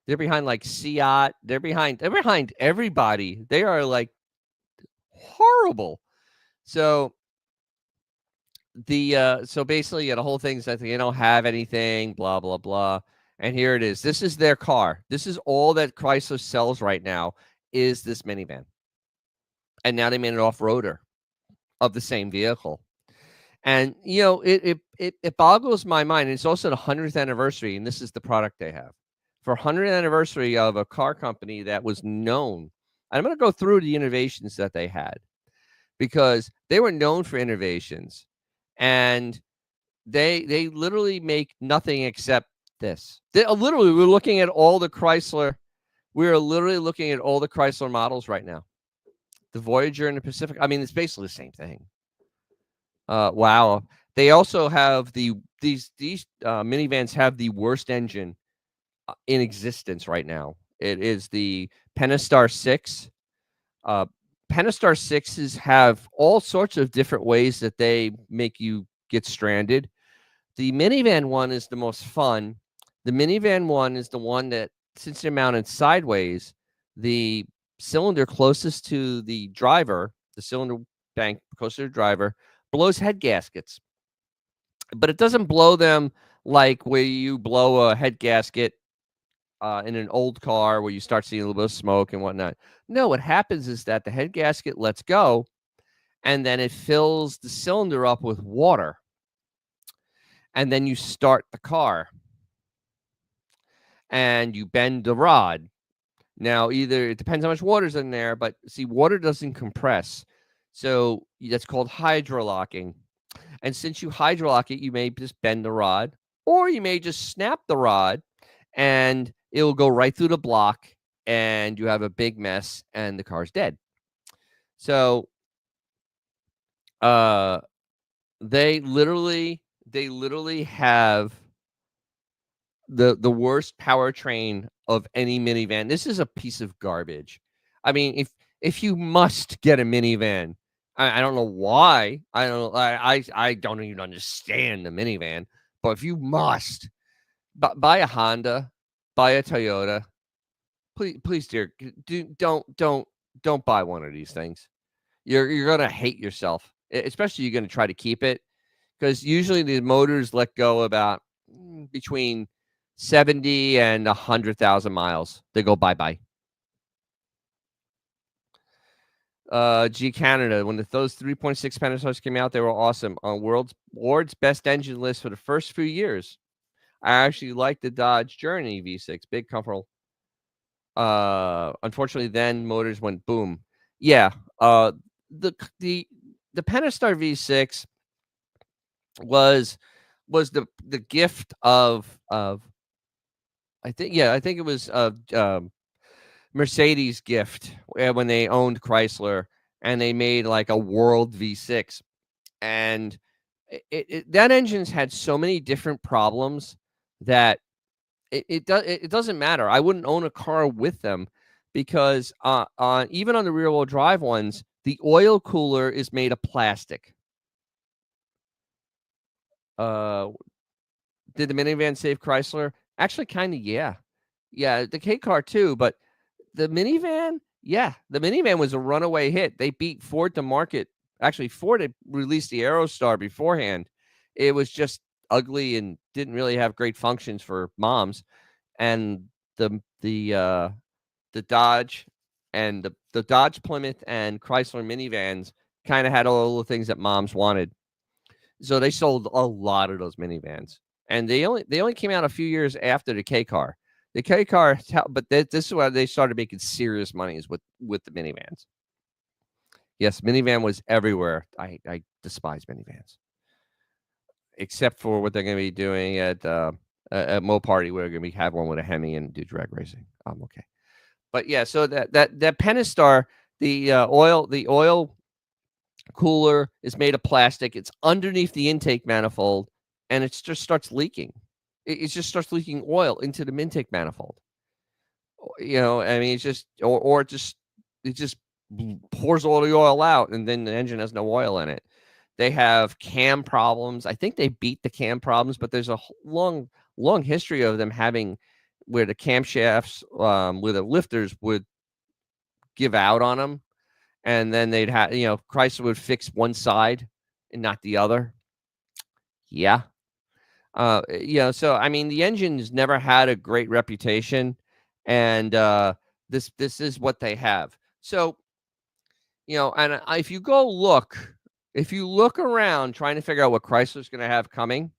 they're behind like Seat. They're behind everybody. They are like horrible. So so basically, the whole thing's that they don't have anything, blah blah blah. And here it is. This is their car. This is all that Chrysler sells right now is this minivan. And now they made an off-roader of the same vehicle. And it boggles my mind. It's also the 100th anniversary, and this is the product they have. For 100th anniversary of a car company that was known. I'm going to go through the innovations that they had because they were known for innovations, and they literally make nothing except this. Literally, we're looking at all the Chrysler. We are literally looking at all the Chrysler models right now. The Voyager and the Pacific. I mean, it's basically the same thing. Wow. They also have these minivans have the worst engine in existence right now. It is the Pentastar 6. Pentastar 6s have all sorts of different ways that they make you get stranded. The minivan one is the most fun. The minivan one is the one that, since they're mounted sideways, the cylinder closest to the driver, the cylinder bank closest to the driver, blows head gaskets. But it doesn't blow them like where you blow a head gasket in an old car where you start seeing a little bit of smoke and whatnot. No, what happens is that the head gasket lets go, and then it fills the cylinder up with water. And then you start the car, and you bend the rod. Now, either it depends how much water's in there, but see, water doesn't compress. So that's called hydrolocking. And since you hydrolock it, you may just bend the rod, or you may just snap the rod, and it will go right through the block, and you have a big mess, and the car's dead. So, they literally have the worst powertrain of any minivan. This is a piece of garbage. I mean, if you must get a minivan, I don't know why. I don't even understand the minivan. But if you must, buy a Honda, buy a Toyota. Please, dear, don't buy one of these things. You're gonna hate yourself, especially you're gonna try to keep it, because usually the motors let go about between 70 and 100,000 miles. They go bye-bye. G Canada, when those 3.6 Pentasars came out, they were awesome. On world's best engine list for the first few years. I actually liked the Dodge Journey V6, big, comfortable. Unfortunately, then motors went boom. Yeah. The Pentastar V6 was the gift of I think it was Mercedes gift when they owned Chrysler, and they made like a world V6, and that engine's had so many different problems that it doesn't matter. I wouldn't own a car with them because even on the rear wheel drive ones, the oil cooler is made of plastic. Did the minivan save Chrysler? Actually, kind of, yeah. Yeah, the K car too, but the minivan, yeah, the minivan was a runaway hit. They beat Ford to market. Actually, Ford had released the Aerostar beforehand. It was just ugly and didn't really have great functions for moms. And the Dodge and the Dodge Plymouth and Chrysler minivans kind of had all the things that moms wanted. So they sold a lot of those minivans, and they only came out a few years after the K car. The K car, but this is why they started making serious money is with the minivans. Yes, minivan was everywhere. I despise minivans, except for what they're going to be doing at Mo Party, where they're going to have one with a Hemi and do drag racing. I'm okay. But yeah, so that Pentastar, the oil cooler is made of plastic. It's underneath the intake manifold, and it just starts leaking. It just starts leaking oil into the intake manifold. I mean, it's just or it just pours all the oil out, and then the engine has no oil in it. They have cam problems. I think they beat the cam problems, but there's a long history of them having where the camshafts, where the lifters would give out on them, and then they'd have, Chrysler would fix one side and not the other. Yeah. So I mean, the engine's never had a great reputation, and this is what they have. So, and if you look around trying to figure out what Chrysler's going to have coming,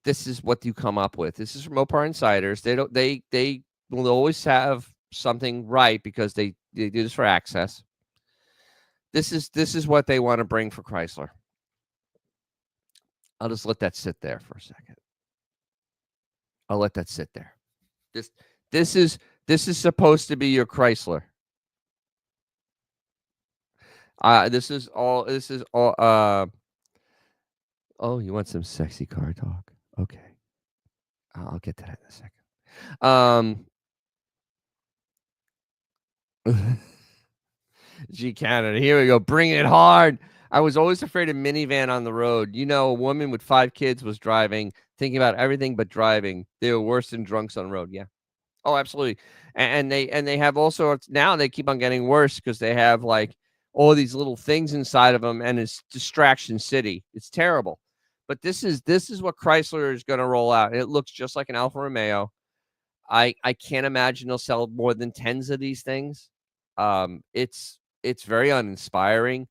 this is what you come up with. This is from Mopar Insiders. They will always have something right because they do this for access. This is what they want to bring for Chrysler. I'll just let that sit there for a second. I'll let that sit there. This is supposed to be your Chrysler. This is all. Oh, you want some sexy car talk? Okay, I'll get to that in a second. G Canada, here we go. Bring it hard. I was always afraid of minivan on the road. A woman with 5 kids was driving, thinking about everything but driving. They were worse than drunks on the road. Yeah. Oh, absolutely. And they have all sorts. Now they keep on getting worse because they have like all these little things inside of them, and it's distraction city. It's terrible. But this is what Chrysler is going to roll out. It looks just like an Alfa Romeo. I can't imagine they'll sell more than 10s of these things. It's very uninspiring,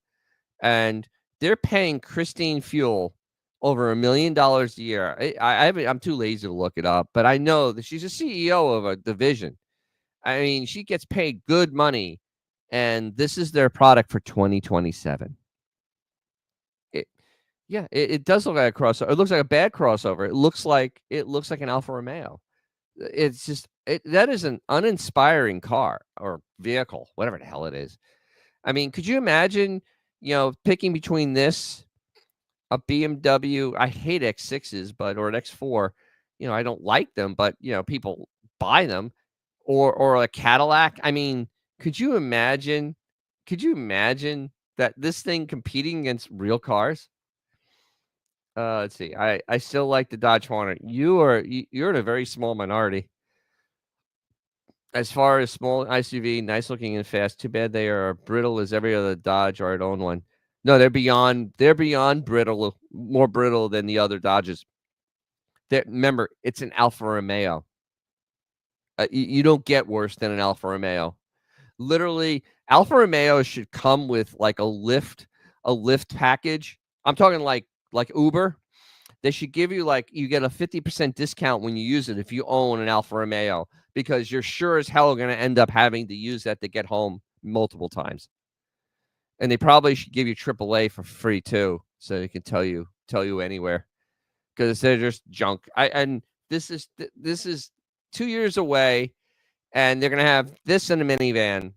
and they're paying Christine Fuel over $1 million a year. I'm too lazy to look it up, but I know that she's a CEO of a division. I mean, she gets paid good money, and this is their product for 2027. It does look like a crossover. It looks like a bad crossover. It looks like an Alfa Romeo. It's just that is an uninspiring car or vehicle, whatever the hell it is. I mean, could you imagine, picking between this, a BMW? I hate X6s, or an X4. I don't like them, but people buy them, or a Cadillac. I mean, could you imagine? That this thing competing against real cars? Let's see. I still like the Dodge Hornet. You're in a very small minority. As far as small SUV, nice looking and fast. Too bad they are brittle as every other Dodge or I'd own one. No, they're beyond brittle, more brittle than the other Dodges. Remember, it's an Alfa Romeo. You don't get worse than an Alfa Romeo. Literally, Alfa Romeo should come with like a lift package. I'm talking like Uber. They should give you you get a 50% discount when you use it if you own an Alfa Romeo, because you're sure as hell going to end up having to use that to get home multiple times. And they probably should give you AAA for free too, so they can tell you anywhere, because they're just junk. And this is 2 years away, and they're going to have this in a minivan.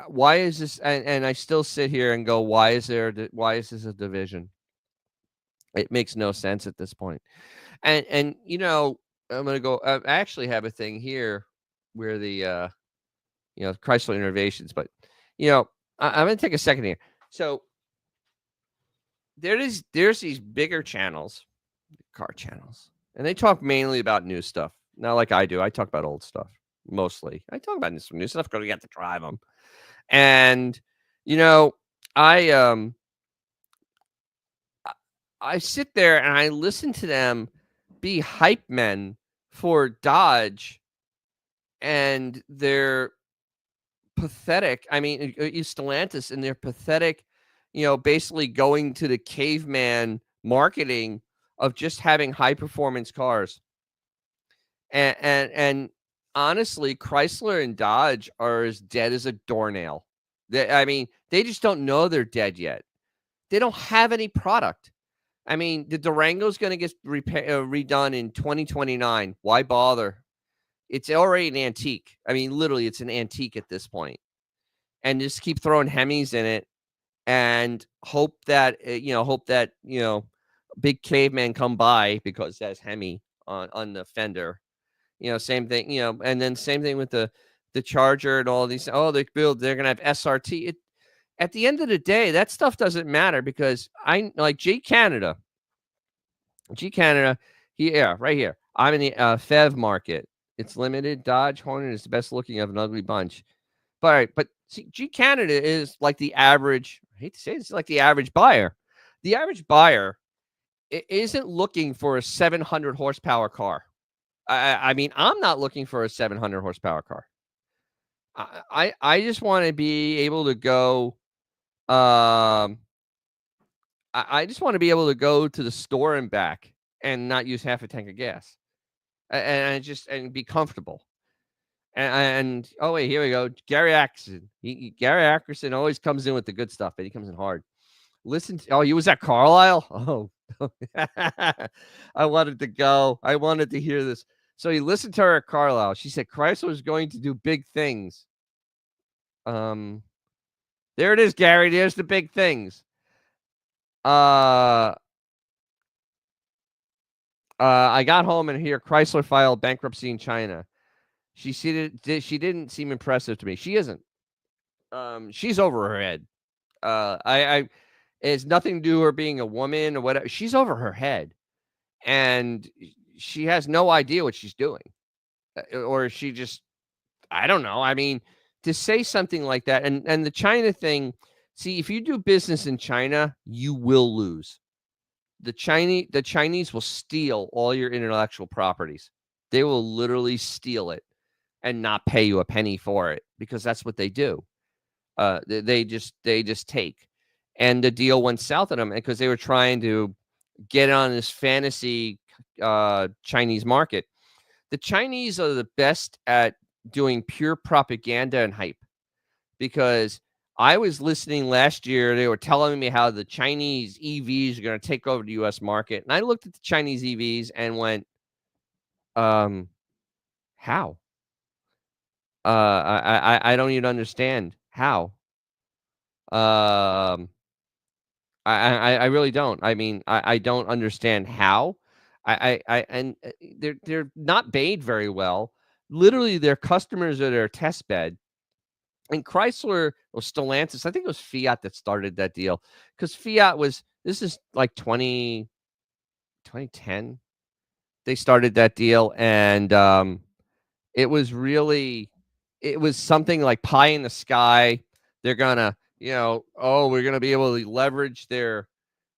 Why is this? And I still sit here and go, why is this a division? It makes no sense at this point. And I'm going to go. I actually have a thing here where the Chrysler Innovations, but I'm going to take a second here. So there's these bigger channels, car channels, and they talk mainly about new stuff. Not like I do. I talk about old stuff mostly. I talk about some new stuff because we got to drive them. And I sit there and I listen to them be hype men for Dodge and they're pathetic. I mean, Stellantis, and they're pathetic, basically going to the caveman marketing of just having high performance cars. And honestly, Chrysler and Dodge are as dead as a doornail. I mean, they just don't know they're dead yet. They don't have any product. I mean, the Durango's going to get redone in 2029. Why bother? It's already an antique. I mean, literally, it's an antique at this point. And just keep throwing Hemis in it and hope that big caveman come by because that's Hemi on the fender. Same thing, and then same thing with the Charger and all these. Oh, they're gonna have SRT. At the end of the day, that stuff doesn't matter because I like G Canada, yeah, right here. I'm in the FEV market. It's limited. Dodge Hornet is the best looking of an ugly bunch. But see, G Canada is like the average. I hate to say it's like the average buyer. The average buyer isn't looking for a 700 horsepower car. I mean, I'm not looking for a 700 horsepower car. I just want to be able to go. I just want to be able to go to the store and back and not use half a tank of gas, and be comfortable. And oh wait, here we go. Gary Ackerson. Gary Ackerson always comes in with the good stuff, but he comes in hard. You was at Carlisle? Oh, I wanted to go. I wanted to hear this. So he listened to her at Carlisle. She said Chrysler is going to do big things. There it is, Gary. There's the big things. I got home and here Chrysler filed bankruptcy in China. She didn't seem impressive to me. She isn't. She's over her head. It has nothing to do with her being a woman or whatever. She's over her head, and she has no idea what she's doing, or she just, I don't know. I mean, to say something like that, and the China thing. See, if you do business in China, you will lose. The Chinese will steal all your intellectual properties. They will literally steal it and not pay you a penny for it because that's what they do. They just take. And the deal went south on them because they were trying to get on this fantasy Chinese market. The Chinese are the best at doing pure propaganda and hype because I was listening last year. They were telling me how the Chinese EVs are going to take over the U.S. market. And I looked at the Chinese EVs and went, how? I don't even understand how. I really don't. I mean, I don't understand how. They're not made very well. Literally, their customers are their test bed. And Chrysler or Stellantis, I think it was Fiat that started that deal because this is like 2010. They started that deal, and it was something like pie in the sky. They're gonna, we're gonna be able to leverage their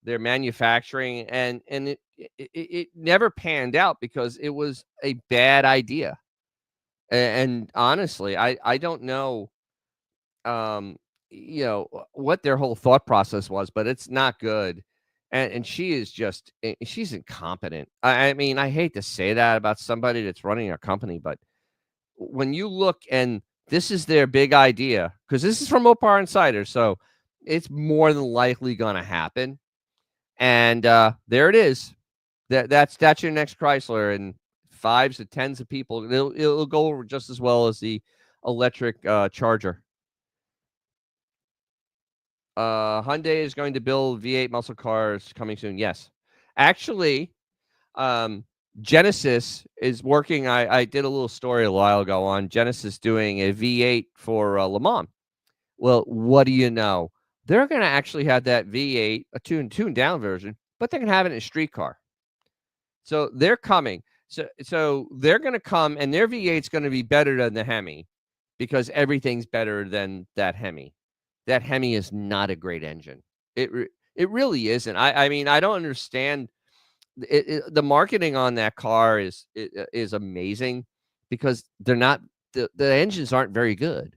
manufacturing, and it never panned out because it was a bad idea. And honestly, I don't know, what their whole thought process was, but it's not good. And she is just, she's incompetent. I mean, I hate to say that about somebody that's running a company, but when you look, and this is their big idea, because this is from Opar Insider, so it's more than likely going to happen. And there it is. That's your next Chrysler, and fives to tens of people. It'll go over just as well as the electric Charger. Hyundai is going to build V8 muscle cars coming soon. Yes, actually, Genesis is working. I did a little story a while ago on Genesis doing a V8 for Le Mans. Well, what do you know? They're going to actually have that V8, a tuned down version, but they're going to have it in a street car. So they're coming. So they're going to come, and their V8 is going to be better than the Hemi because everything's better than that Hemi. That Hemi is not a great engine. It really isn't. I mean, I don't understand. The marketing on that car is amazing because they're not the engines aren't very good.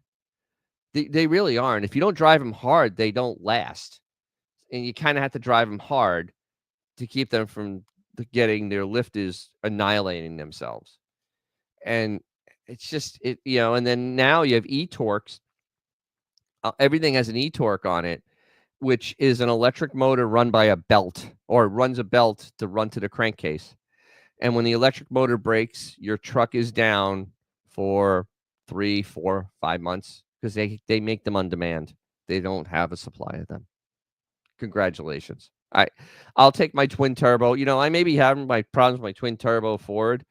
They really aren't. If you don't drive them hard, they don't last, and you kind of have to drive them hard to keep them from getting their lifters annihilating themselves. And it's just it, and then now you have e-torques. Everything has an e-torque on it, which is an electric motor run by a belt, or runs a belt to run to the crankcase. And when the electric motor breaks, your truck is down for 3, 4, 5 months because they make them on demand. They don't have a supply of them. Congratulations. I'll take my twin turbo. I may be having my problems with my twin turbo Ford,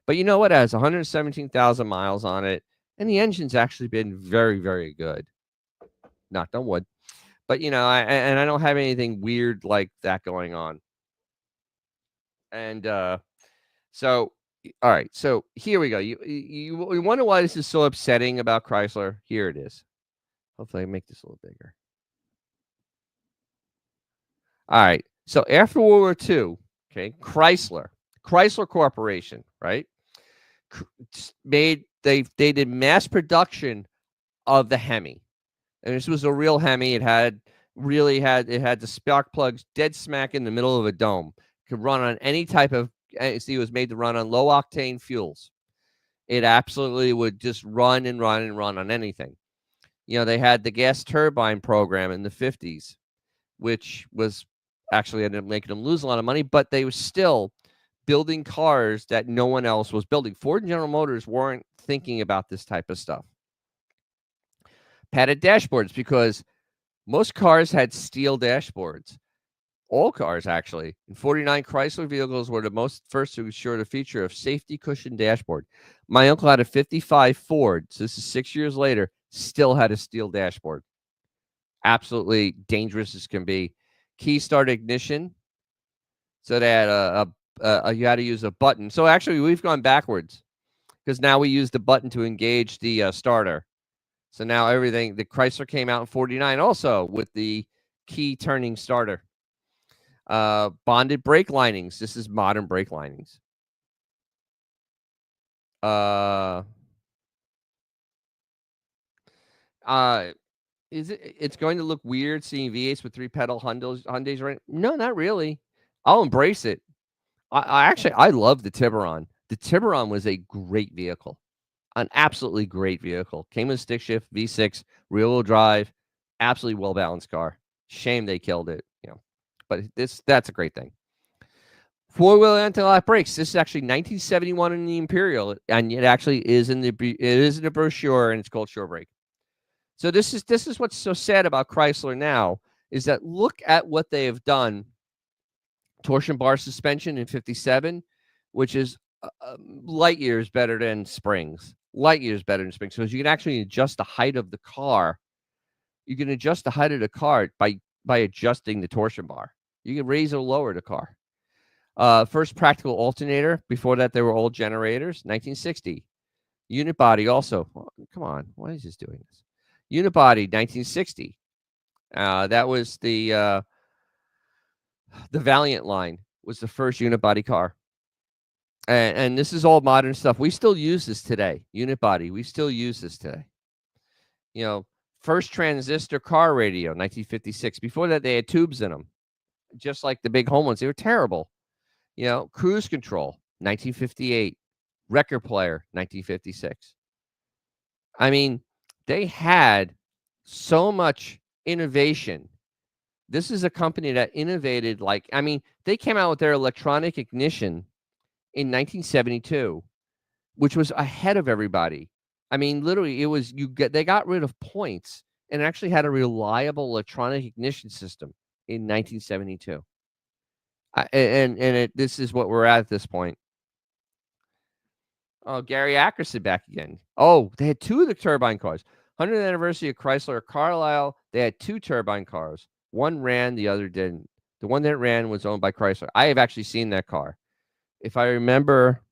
but you know what? It has 117,000 miles on it, and the engine's actually been very, very good. Knock on wood. But I don't have anything weird like that going on. And so all right, so here we go. You wonder why this is so upsetting about Chrysler? Here it is. Hopefully I make this a little bigger. All right. So after World War II, okay, Chrysler Corporation, right? They did mass production of the Hemi. And this was a real Hemi. It had the spark plugs dead smack in the middle of a dome. Could run on any type of it was made to run on low octane fuels. It absolutely would just run and run and run on anything. They had the gas turbine program in the 50s, which was actually ended up making them lose a lot of money, but they were still building cars that no one else was building. Ford and General Motors weren't thinking about this type of stuff. Padded dashboards, because most cars had steel dashboards. All cars, actually. And 49 Chrysler vehicles were the first to ensure the feature of safety cushion dashboard. My uncle had a 55 Ford, so this is 6 years later, still had a steel dashboard. Absolutely dangerous as can be. Key start ignition. So they had you had to use a button. So actually, we've gone backwards because now we use the button to engage the starter. So now the Chrysler came out in 49 also with the key turning starter. Bonded brake linings. This is modern brake linings. It's going to look weird seeing V8s with 3-pedal Hyundais, right? No, not really. I'll embrace it. I love the Tiburon. The Tiburon was a great vehicle. An absolutely great vehicle. Came with stick shift, V6, rear-wheel drive, absolutely well-balanced car. Shame they killed it, But that's a great thing. Four-wheel anti-lock brakes. This is actually 1971 in the Imperial, and it actually is in the brochure, and it's called Shore Brake. So this is what's so sad about Chrysler now, is that look at what they have done. Torsion bar suspension in 57, which is light years better than springs. Light years better than springs, because you can actually adjust the height of the car. You can adjust the height of the car by adjusting the torsion bar. You can raise or lower the car. First practical alternator. Before that, they were old generators. 1960. Unit body also. Oh, come on, why is this doing this? Unit body, 1960. That was the Valiant line was the first unit body car. And this is all modern stuff. We still use this today. Unit body. We still use this today. First transistor car radio, 1956. Before that, they had tubes in them, just like the big home ones. They were terrible. Cruise control, 1958. Record player, 1956. I mean, they had so much innovation. This is a company that innovated they came out with their electronic ignition in 1972, which was ahead of everybody. I mean, literally, they got rid of points and actually had a reliable electronic ignition system in 1972. This is what we're at this point. Oh, Gary Ackerson back again. Oh, they had 2 of the turbine cars. 100th anniversary of Chrysler Carlisle. They had 2 turbine cars. One ran, the other didn't. The one that ran was owned by Chrysler. I have actually seen that car. If I remember,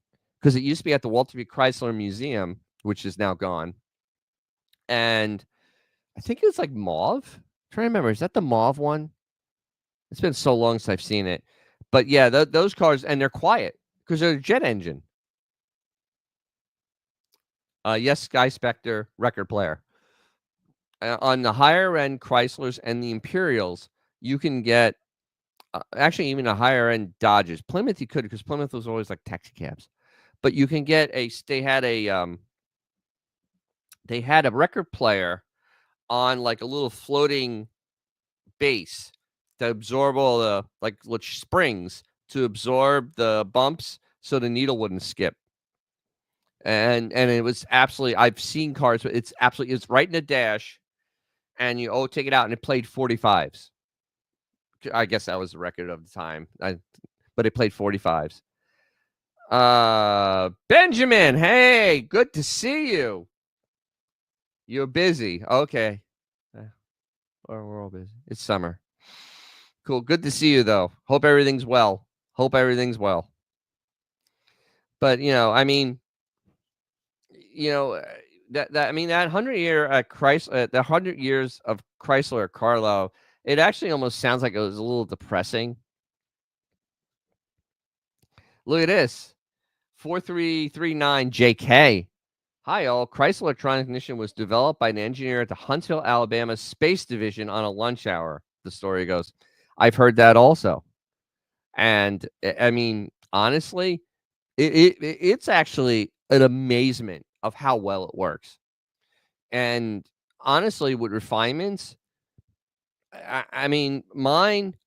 because it used to be at the Walter B. Chrysler Museum, which is now gone. And I think it was like mauve. I'm trying to remember. Is that the mauve one? It's been so long since I've seen it. But yeah, those cars, and they're quiet because they're a jet engine. Yes, Sky Spectre record player. On the higher end Chryslers and the Imperials, you can get actually even the higher end Dodges. Plymouth you could because Plymouth was always like taxi cabs, but you can get a. They had a record player on like a little floating base to absorb all the like springs to absorb the bumps so the needle wouldn't skip. And it was absolutely. I've seen cars. It's absolutely. It's right in the dash, and you take it out, and it played 45s. I guess that was the record of the time. But it played 45s. Benjamin, hey, good to see you. You're busy. Okay. We're all busy. It's summer. Cool. Good to see you though. Hope everything's well. But I mean, that I mean that 100-year Chrysler, the 100 years of Chrysler Carlo, it actually almost sounds like it was a little depressing. Look at this. 4339 JK. Hi, all. Chrysler Electronic Ignition was developed by an engineer at the Huntsville, Alabama Space Division on a lunch hour. The story goes. I've heard that also. And I mean, honestly, it's actually an amazement of how well it works. And honestly, with refinements, I mean,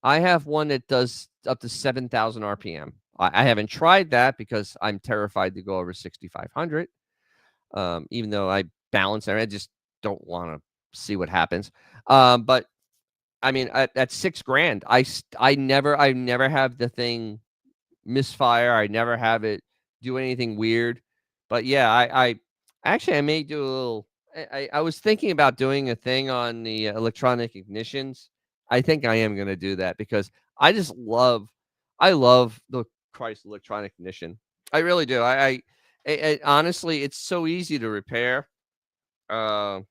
I have one that does up to 7,000 RPM. I haven't tried that because I'm terrified to go over 6,500. Even though I balance there, I just don't want to see what happens. But I mean, at $6,000, I never have the thing misfire. I never have it do anything weird. But yeah, I may do a little. I was thinking about doing a thing on the electronic ignitions. I think I am going to do that because I love the Chrysler electronic ignition. I really do. Honestly, it's so easy to repair. Uh,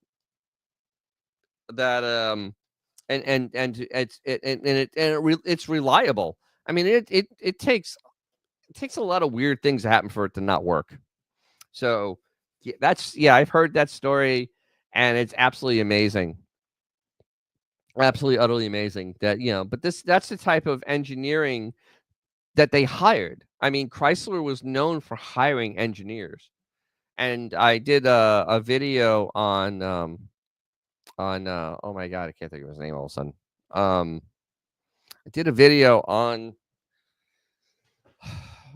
that and it's reliable. I mean, it takes a lot of weird things to happen for it to not work. So I've heard that story, and it's absolutely amazing. Absolutely utterly amazing that but that's the type of engineering that they hired. I mean, Chrysler was known for hiring engineers. And I did a video on oh my god, I can't think of his name all of a sudden. I did a video on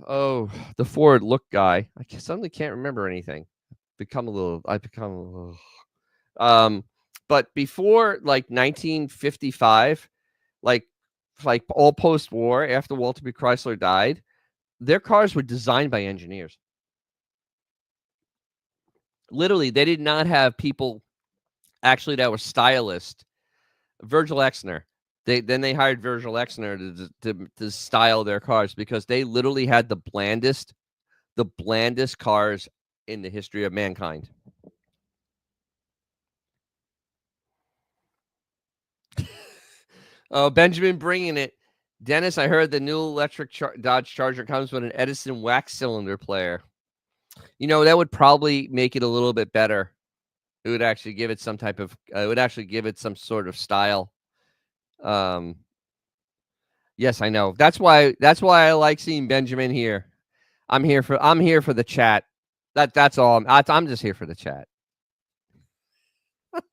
the Ford Look guy. Suddenly can't remember anything. I've become a little but before like 1955, like all post-war after Walter B. Chrysler died, their cars were designed by engineers. Literally, they did not have people actually that were stylists. Virgil Exner. They hired Virgil Exner to style their cars because they literally had the blandest cars in the history of mankind. Oh, Benjamin bringing it. Dennis, I heard the new electric Dodge Charger comes with an Edison wax cylinder player. That would probably make it a little bit better. It would actually give it some type of. It would actually give it some sort of style. Yes, I know. That's why I like seeing Benjamin here. I'm here for the chat. That's all. I'm just here for the chat.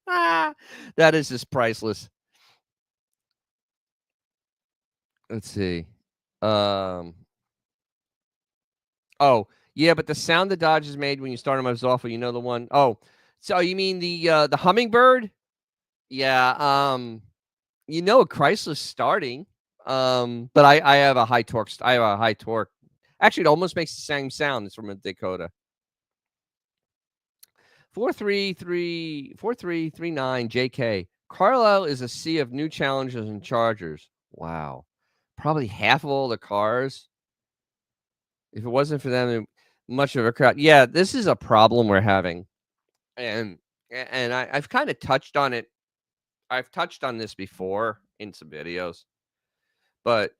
That is just priceless. Let's see. Oh, yeah, but the sound the Dodge is made when you start them is awful. You know the one. Oh, so you mean the Hummingbird? Yeah. Chrysler's starting. But I have a high torque. I have a high torque. Actually, it almost makes the same sound. It's from a Dakota. 4339 JK. Carlisle is a sea of new Challengers and Chargers. Wow. Probably half of all the cars. If it wasn't for them, much of a crowd. Yeah, this is a problem we're having. And I've kind of touched on it. I've touched on this before in some videos. But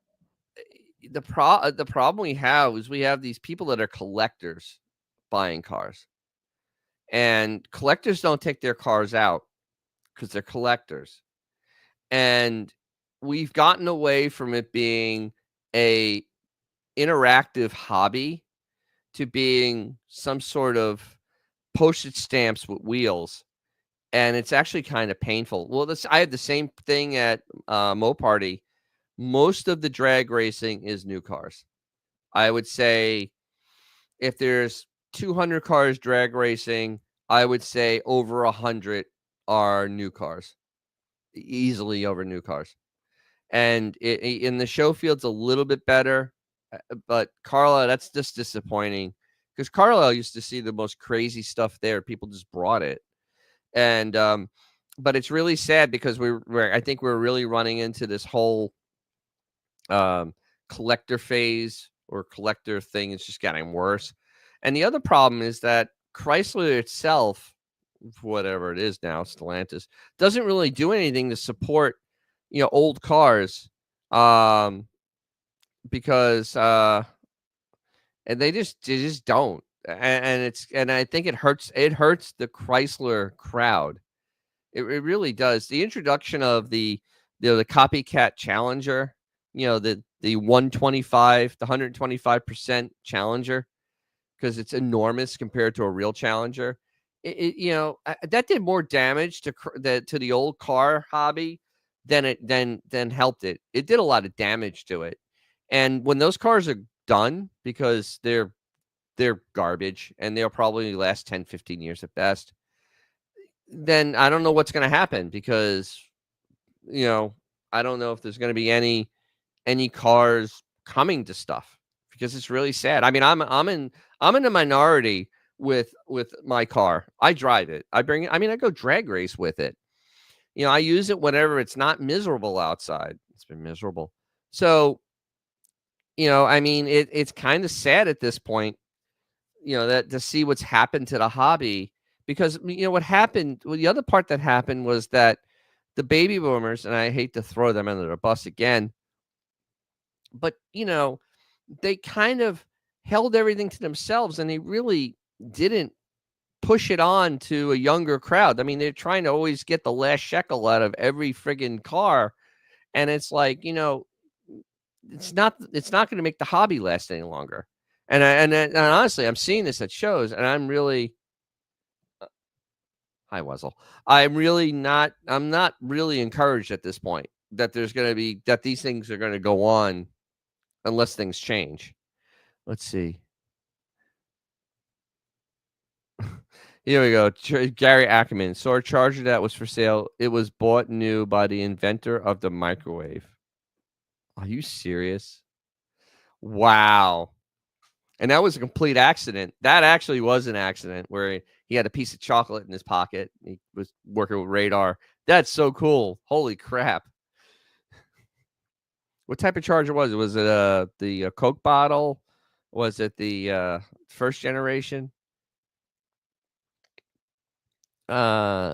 the problem we have is we have these people that are collectors buying cars. and collectors don't take their cars out because they're collectors. And we've gotten away from it being a interactive hobby to being some sort of postage stamps with wheels, and it's actually kind of painful. Well, this I had the same thing at Mo Party. Most of the drag racing is new cars. I would say if there's 200 cars drag racing, I would say over 100 are new cars, easily over new cars. And in the show field's a little bit better, but Carlisle, that's just disappointing because Carlisle used to see the most crazy stuff there. People just brought it, and but it's really sad because I think we're really running into this whole um, collector phase or collector thing. It's just getting worse. And the other problem is that Chrysler itself, whatever it is now, Stellantis, doesn't really do anything to support, old cars, um, because and they just don't. And I think it hurts the Chrysler crowd. It really does. The introduction of the copycat Challenger, the 125, the 125% Challenger, because it's enormous compared to a real Challenger. That did more damage to the old car hobby than helped it. It did a lot of damage to it. And when those cars are done, because they're garbage and they'll probably last 10, 15 years at best, then I don't know what's going to happen because, you know, I don't know if there's going to be any cars coming to stuff because it's really sad. I mean, I'm in the minority with my car. I drive it. I bring it. I mean, I go drag race with it. I use it whenever it's not miserable outside. It's been miserable. So, I mean, it's kind of sad at this point, that to see what's happened to the hobby because what happened. Well, the other part that happened was that the baby boomers, and I hate to throw them under the bus again, but they kind of held everything to themselves and they really didn't push it on to a younger crowd. I mean, they're trying to always get the last shekel out of every friggin' car. And it's like, it's not going to make the hobby last any longer. And honestly, I'm seeing this at shows and I'm really, hi Wuzzle. I'm not really encouraged at this point that that these things are going to go on unless things change. Let's see. Here we go. Gary Ackerman saw a charger that was for sale. It was bought new by the inventor of the microwave. Are you serious? Wow. And that was a complete accident. That actually was an accident where he had a piece of chocolate in his pocket. He was working with radar. That's so cool. Holy crap. What type of charger was it? Was it the Coke bottle? Was it the first generation? Uh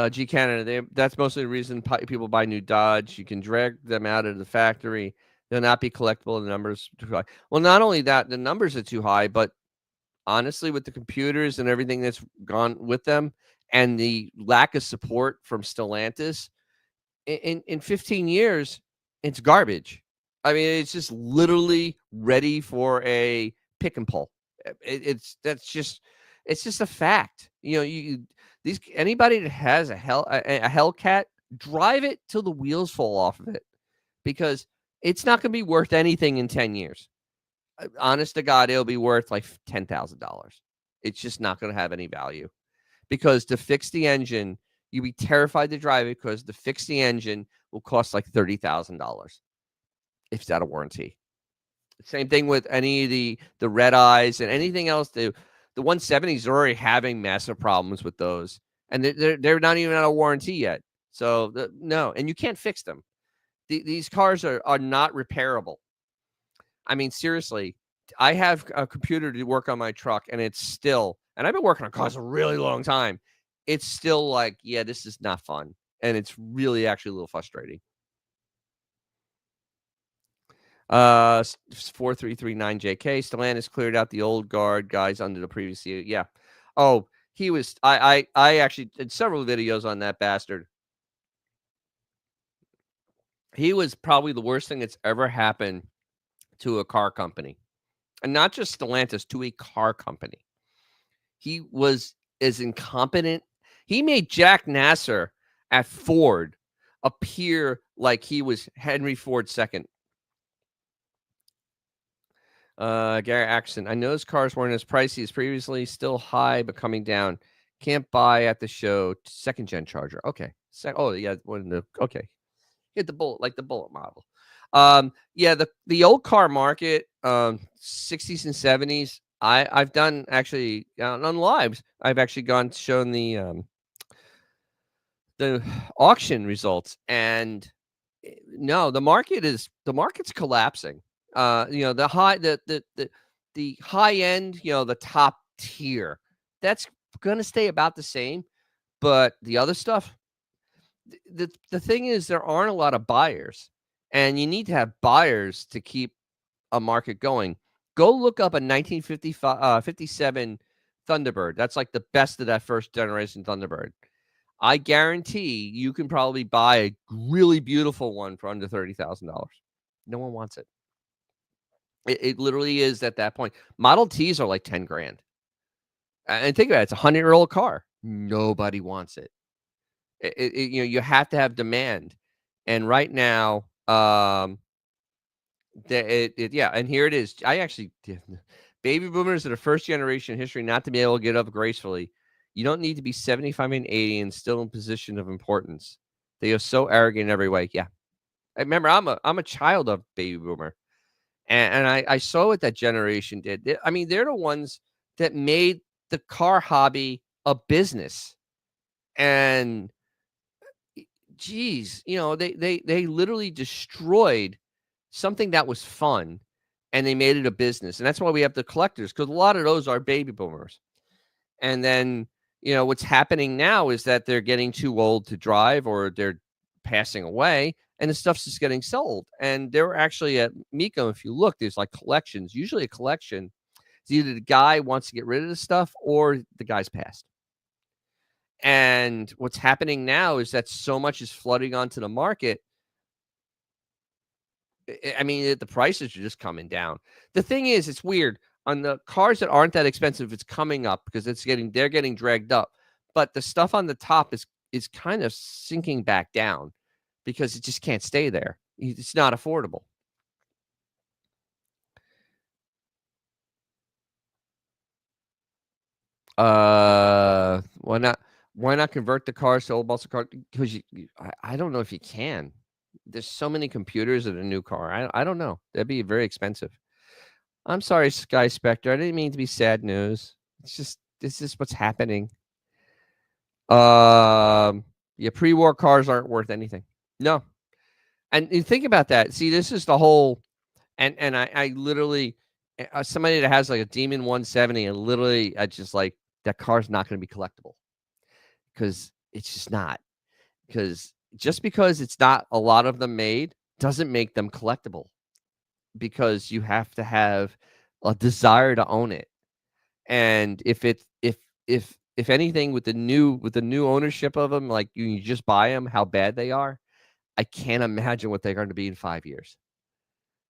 G Canada, that's mostly the reason people buy new Dodge. You can drag them out of the factory. They'll not be collectible. The numbers too high. Well, not only that, the numbers are too high, but honestly, with the computers and everything that's gone with them, and the lack of support from Stellantis, in 15 years, it's garbage. I mean, it's just literally ready for a pick and pull. It's just a fact. These anybody that has a Hellcat, drive it till the wheels fall off of it because it's not going to be worth anything in 10 years. Honest to God, it'll be worth like $10,000. It's just not going to have any value because to fix the engine, you'd be terrified to drive it because to fix the engine will cost like $30,000 if it's out of warranty. Same thing with any of the red eyes and anything else. The 170s are already having massive problems with those, and they're not even out of warranty yet. So no, and you can't fix them. These cars are not repairable. I mean, seriously, I have a computer to work on my truck, and it's still, and I've been working on cars a really long time. It's still like, yeah, this is not fun, and it's really actually a little frustrating. 4339 JK. Stellantis cleared out the old guard guys under the previous year. Yeah. Oh, he was. I actually did several videos on that bastard. He was probably the worst thing that's ever happened to a car company, and not just Stellantis, to a car company. He was as incompetent. He made Jack Nasser at Ford appear like he was Henry Ford's second. Gary Axon. I know his cars weren't as pricey as previously, still high but coming down. Can't buy at the show. Second gen Charger. Okay. Oh yeah, okay. Get the bullet, like the bullet model. Yeah, the old car market, 60s and 70s. I've done actually on lives. I've actually shown the auction results, and no, the market's collapsing. The high end, the top tier, that's going to stay about the same, but the other stuff, the thing is there aren't a lot of buyers, and you need to have buyers to keep a market going. Go look up a 1955 57 Thunderbird. That's like the best of that first generation Thunderbird. I guarantee you can probably buy a really beautiful one for under $30,000. No one wants it. It literally is at that point. Model Ts are like 10 grand. And think about it, it's a 100-year-old car. Nobody wants it. You have to have demand. And right now, yeah, and here it is. I actually baby boomers are the first generation in history not to be able to get up gracefully. You don't need to be 75 and 80 and still in position of importance. They are so arrogant in every way. Yeah. I remember I'm a child of baby boomer. And I saw what that generation did. They're the ones that made the car hobby a business. And geez, they literally destroyed something that was fun, and they made it a business. And that's why we have the collectors, because a lot of those are baby boomers. And then, what's happening now is that they're getting too old to drive, or they're passing away, and the stuff's just getting sold. And they were actually at Miko, if you look, there's like collections. Usually a collection is either the guy wants to get rid of the stuff or the guy's passed. And what's happening now is that so much is flooding onto the market. The prices are just coming down. The thing is, it's weird. On the cars that aren't that expensive, it's coming up because they're getting dragged up. But the stuff on the top is kind of sinking back down because it just can't stay there. It's not affordable. Why not? Why not convert the cars to old muscle cars? Because I don't know if you can. There's so many computers in a new car. I don't know. That'd be very expensive. I'm sorry, Sky Spectre. I didn't mean to be sad news. This is what's happening. Yeah, pre-war cars aren't worth anything. No. And you think about that. See, this is the whole, and I literally, somebody that has like a Demon 170, and literally, I just like, that car's not going to be collectible because it's just not. Because just because it's not a lot of them made doesn't make them collectible, because you have to have a desire to own it. And if anything, with the new ownership of them, like you just buy them, how bad they are, I can't imagine what they're going to be in 5 years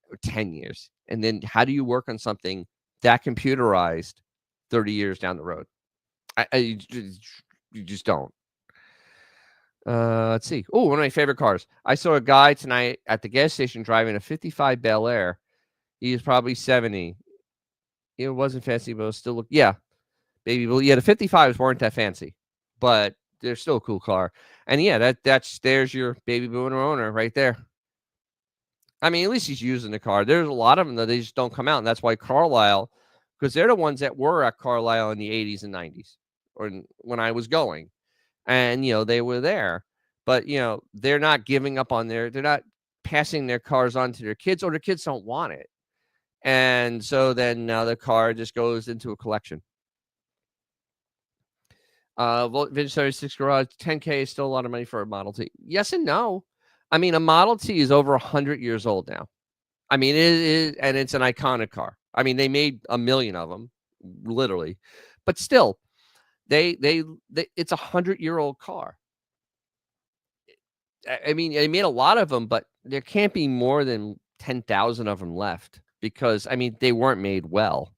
or 10 years. And then how do you work on something that computerized 30 years down the road? You just don't. Let's see. Oh, one of my favorite cars. I saw a guy tonight at the gas station driving a 55 Bel Air. He was probably 70. It wasn't fancy, but it still yeah, baby. Well, yeah, the 55s weren't that fancy, but they're still a cool car. And yeah, there's your baby boomer owner right there. At least he's using the car. There's a lot of them that they just don't come out, and that's why Carlisle, because they're the ones that were at Carlisle in the 80s and 90s, or when I was going, and they were there, but they're not giving up on they're not passing their cars on to their kids, or their kids don't want it, and so then now the car just goes into a collection. Vintage 36 Garage, 10K is still a lot of money for a Model T. Yes and no. A Model T is over 100 years old now. I mean, it is, and it's an iconic car. I mean, they made a million of them, literally, but still, they they, it's a 100-year-old car. I mean, they made a lot of them, but there can't be more than 10,000 of them left because, I mean, they weren't made well.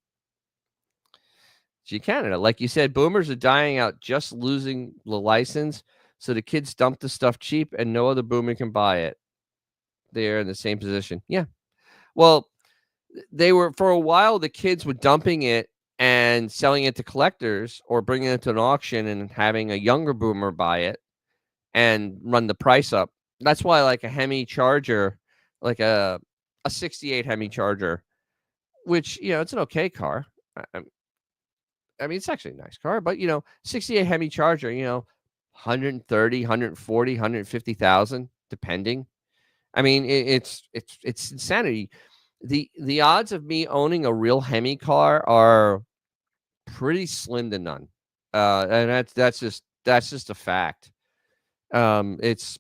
Gee, Canada, like you said, boomers are dying out, just losing the license, so the kids dump the stuff cheap and no other boomer can buy it. They're in the same position. Yeah. Well, they were for a while, the kids were dumping it and selling it to collectors or bringing it to an auction and having a younger boomer buy it and run the price up. That's why like a Hemi Charger, like a 68 Hemi Charger, which, it's an okay car. I mean, it's actually a nice car, but 68 Hemi Charger, 130, 140, 150,000 depending. I mean, it's insanity. The odds of me owning a real Hemi car are pretty slim to none. And that's just a fact. It's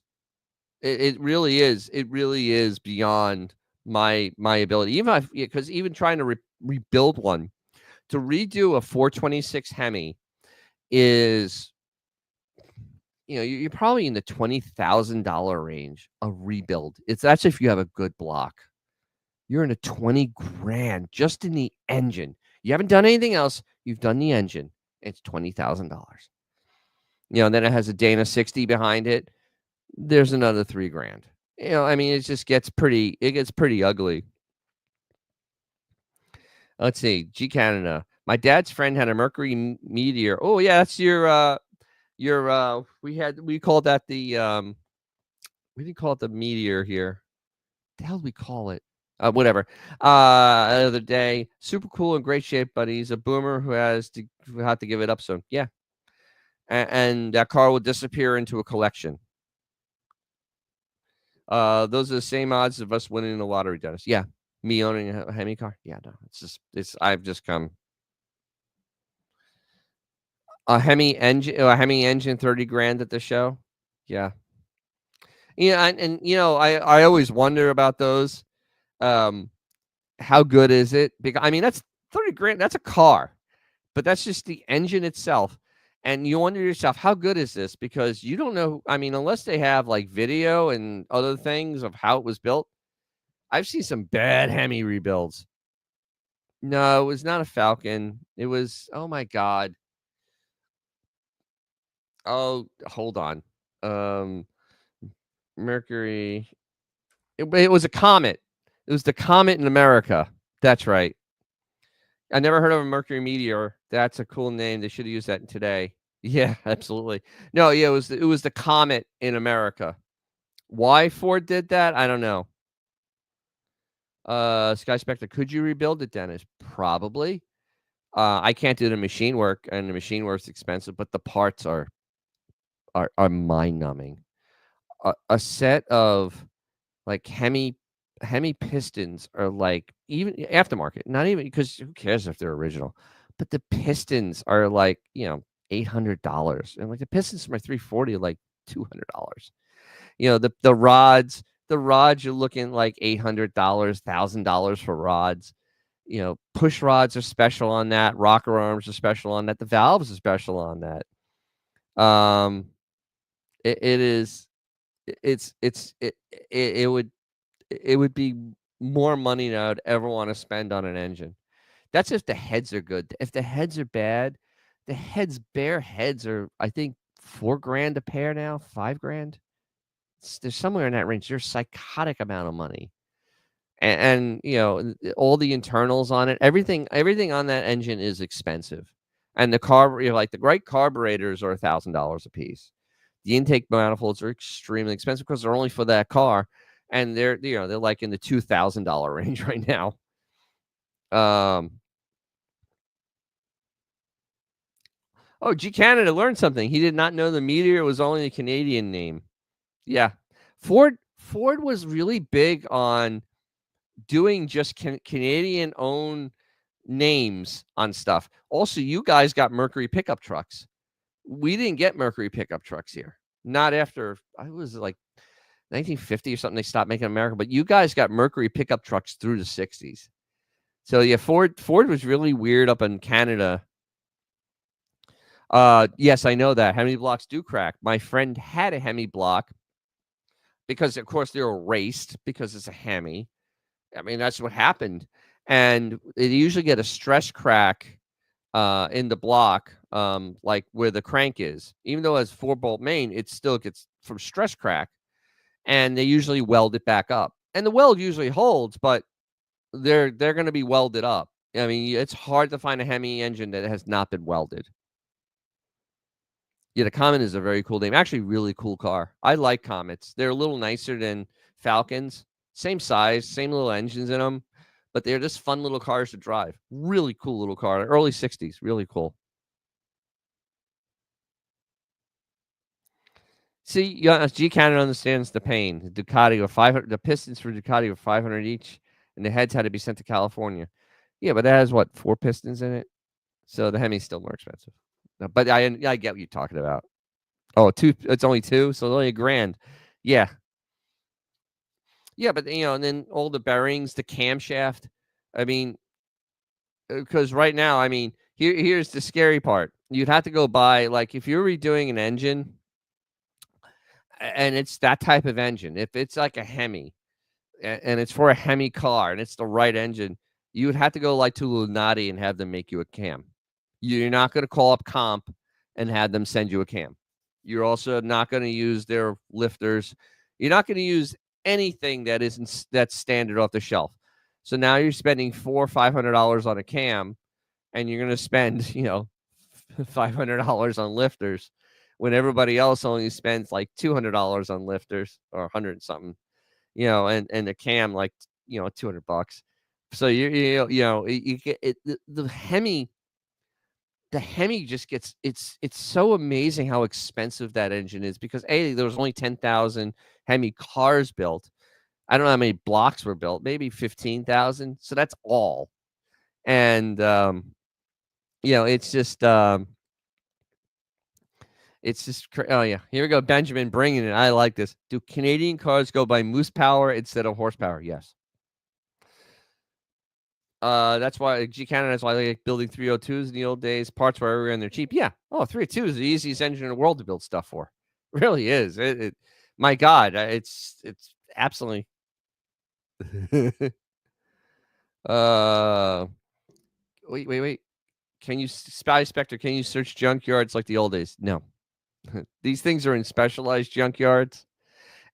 it really is. It really is beyond my ability. Because even trying to rebuild one, to redo a 426 Hemi is, you're probably in the $20,000 range, a rebuild. That's if you have a good block. You're in a 20 grand just in the engine. You haven't done anything else. You've done the engine. It's $20,000. Then it has a Dana 60 behind it. There's another 3 grand. I mean, it gets pretty ugly. Let's see. G Canada. My dad's friend had a Mercury Meteor. Oh yeah, that's we called that we didn't call it the Meteor here. The hell did we call it? Whatever. The other day, super cool and great shape, but he's a boomer who had to give it up soon. Yeah, and that car will disappear into a collection. Those are the same odds of us winning the lottery, Dennis. Yeah, me owning a Hemi car. Yeah, no, I've just come a Hemi engine, 30 grand at the show. Yeah, and I always wonder about those. How good is it? Because I mean, that's 30 grand. That's a car, but that's just the engine itself. And you wonder to yourself, how good is this? Because you don't know. I mean, unless they have like video and other things of how it was built. I've seen some bad Hemi rebuilds. No, it was not a Falcon. It was, oh my God. Oh, hold on. Um, Mercury. It was a Comet. It was the Comet in America. That's right. I never heard of a Mercury Meteor. That's a cool name. They should have used that today. Yeah, absolutely. No, yeah, it was the Comet in America. Why Ford did that, I don't know. Sky Spectre, could you rebuild it, Dennis? Probably. I can't do the machine work, and the machine work's expensive, but the parts are mind numbing. A set of like Hemi pistons are like even aftermarket, not even because who cares if they're original, but the pistons are like $800, and like the pistons for my 340 are like $200. The rods you're looking like $800, $1,000 for rods. Push rods are special on that. Rocker arms are special on that. The valves are special on that. It is. It would be more money than I would ever want to spend on an engine. That's if the heads are good. If the heads are bad, bare heads are, I think, 4 grand a pair now, 5 grand. There's somewhere in that range. There's a psychotic amount of money. And all the internals on it, everything on that engine is expensive. And the like the right carburetors are $1,000 a piece. The intake manifolds are extremely expensive because they're only for that car, and they're like in the $2,000 range right now. Oh, G Canada learned something. He did not know the Meteor was only a Canadian name. Yeah, Ford was really big on doing just Canadian owned names on stuff. Also, you guys got Mercury pickup trucks. We didn't get Mercury pickup trucks here. Not after I was like 1950 or something, they stopped making in America, but you guys got Mercury pickup trucks through the 60s. So, yeah, Ford was really weird up in Canada. Yes, I know that. Hemi blocks do crack. My friend had a Hemi block because, of course, they were raced because it's a Hemi. I mean, that's what happened. And they usually get a stress crack in the block, like where the crank is. Even though it's 4-bolt main, it still gets from stress crack, and they usually weld it back up. And the weld usually holds, but they're going to be welded up. I mean, it's hard to find a Hemi engine that has not been welded. Yeah, the Comet is a very cool name. Actually, really cool car. I like Comets. They're a little nicer than Falcons. Same size, same little engines in them, but they're just fun little cars to drive. Really cool little car. Early 60s. Really cool. See, yeah, G Cannon understands the pain. The Ducati were 500. The pistons for Ducati were 500 each, and the heads had to be sent to California. Yeah, but that has what, 4 pistons in it? So the Hemi's still more expensive. No, but I get what you're talking about. Oh, two. It's only two, so it's only $1,000. Yeah, yeah, but and then all the bearings, the camshaft. I mean, because right now, I mean, here's the scary part. You'd have to go buy, like, if you're redoing an engine, and it's that type of engine. If it's like a Hemi, and it's for a Hemi car, and it's the right engine, you would have to go like to Lunati and have them make you a cam. You're not going to call up Comp and have them send you a cam. You're also not going to use their lifters. You're not going to use anything that isn't that's standard off the shelf. So now you're spending $400-500 on a cam, and you're going to spend $500 on lifters when everybody else only spends like $200 on lifters or 100 something. And the cam like $200. So you get it. The Hemi just gets it's so amazing how expensive that engine is because there was only 10,000 Hemi cars built. I don't know how many blocks were built, maybe 15,000. So that's all. And it's just oh yeah, here we go, Benjamin bringing it. I like this. Do Canadian cars go by moose power instead of horsepower? Yes. That's why G Canada is why they like building 302s in the old days. Parts were everywhere and they're cheap. Yeah. Oh, 302 is the easiest engine in the world to build stuff for. Really is. My God, it's absolutely. uh, wait. Can you Spy Spectre? Can you search junkyards like the old days? No. These things are in specialized junkyards,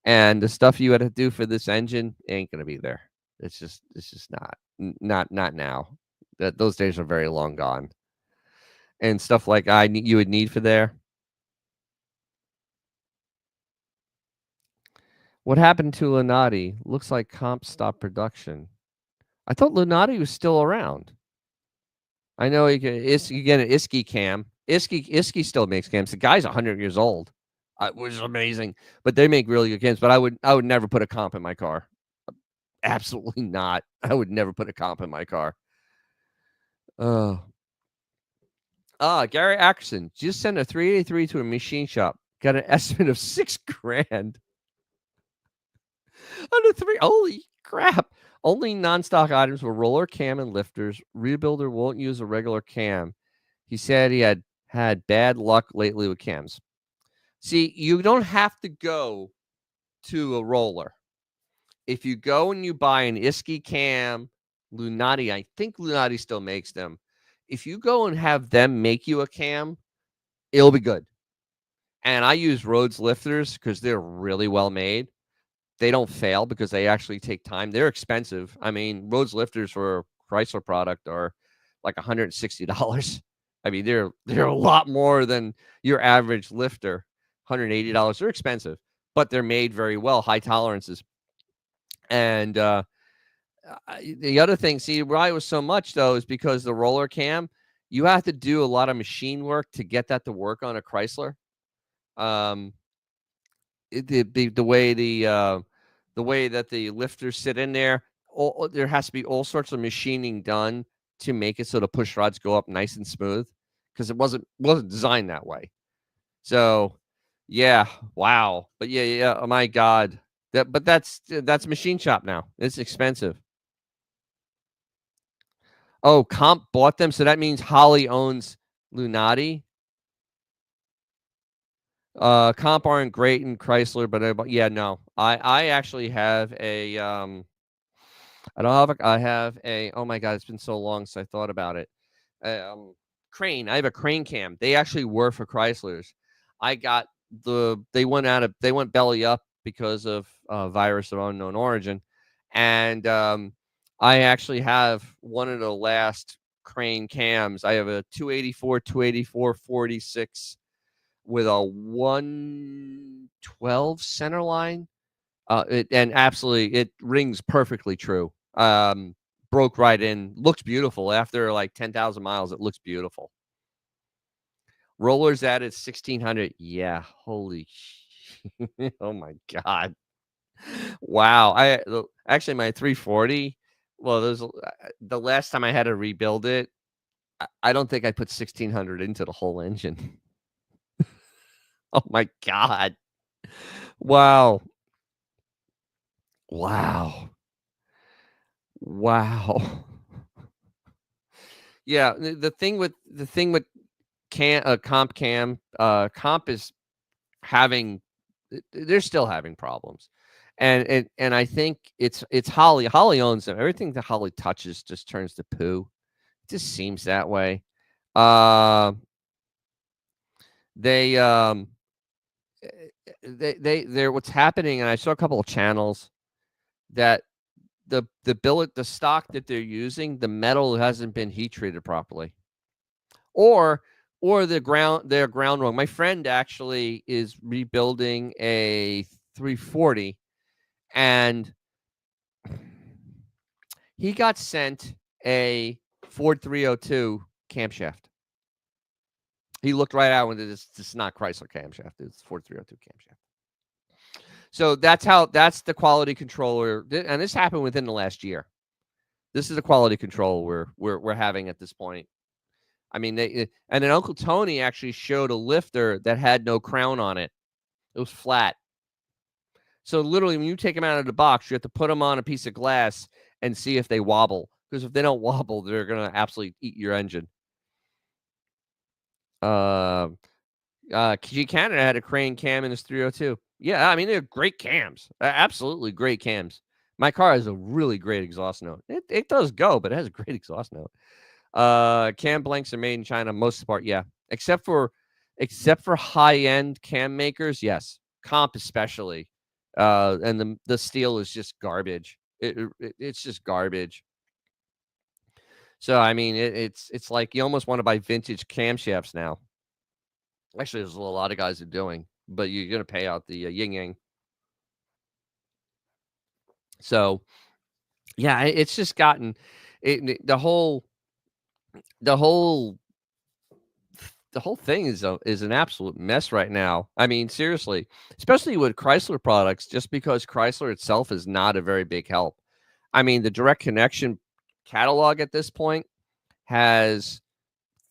and the stuff you had to do for this engine ain't gonna be there. It's just not now. Those days are very long gone. And stuff like you would need for there. What happened to Lunati? Looks like Comp stopped production. I thought Lunati was still around. I know you get an Iski cam. Iski still makes cams. The guy's 100 years old, which is amazing. But they make really good cams. But I would never put a Comp in my car. Absolutely not. I would never put a Comp in my car. Oh. Gary Ackerson just sent a 383 to a machine shop. Got an estimate of $6,000 on the three. Holy crap! Only non-stock items were roller cam and lifters. Rebuilder won't use a regular cam. He said he had bad luck lately with cams. See, you don't have to go to a roller. If you go and you buy an Iski cam, Lunati, I think Lunati still makes them. If you go and have them make you a cam, it'll be good. And I use Rhodes lifters because they're really well made. They don't fail because they actually take time. They're expensive. I mean, Rhodes lifters for a Chrysler product are like $160. I mean, they're a lot more than your average lifter. $180. They're expensive, but they're made very well, high tolerances. And the other thing, see, why it was so much though is because the roller cam, you have to do a lot of machine work to get that to work on a Chrysler. The way that the lifters sit in there, there has to be all sorts of machining done to make it so the push rods go up nice and smooth because it wasn't designed that way. So, yeah, wow. But yeah, oh my God. But that's machine shop now. It's expensive. Oh, Comp bought them, so that means Holly owns Lunati. Comp aren't great in Chrysler, but yeah, no. I actually have a I don't have a I have a oh my god, it's been so long since I thought about it. Crane. I have a crane cam. They actually were for Chryslers. I got they went belly up because of virus of unknown origin, and I actually have one of the last crane cams. I have a 284 46 with a 112 center line. And absolutely, it rings perfectly true. Broke right in. Looks beautiful after like 10,000 miles. It looks beautiful. Rollers added 1,600. Yeah, holy. Oh my god. Wow. Actually my 340. Well, there's the last time I had to rebuild it. I don't think I put 1,600 into the whole engine. Oh my god. Wow. Wow. Wow. Yeah, the thing with comp cam, comp is having they're still having problems. And I think it's Holly. Holly owns them. Everything that Holly touches just turns to poo. It just seems that way. Uh, they they're what's happening, and I saw a couple of channels that the stock that they're using, the metal hasn't been heat treated properly. Or they're ground wrong. My friend actually is rebuilding a 340, and he got sent a Ford 302 camshaft. He looked right out when this is not Chrysler camshaft. It's Ford 302 camshaft. So that's the quality controller, and this happened within the last year. This is the quality control we're having at this point. I mean, and then Uncle Tony actually showed a lifter that had no crown on it. It was flat. So literally, when you take them out of the box, you have to put them on a piece of glass and see if they wobble. Because if they don't wobble, they're gonna absolutely eat your engine. Uh, G Canada had a crane cam in his 302. Yeah, I mean they're great cams, absolutely great cams. My car has a really great exhaust note. It does go, but it has a great exhaust note. Cam blanks are made in China, most part, yeah. Except for high end cam makers, yes. Comp especially. And the steel is just garbage. It's just garbage. So I mean, it's like you almost want to buy vintage camshafts now. Actually, there's a lot of guys are doing, but you're gonna pay out the yin yang. So yeah, it's just gotten the whole thing is an absolute mess right now. I mean, seriously, especially with Chrysler products, just because Chrysler itself is not a very big help. I mean, the direct connection catalog at this point has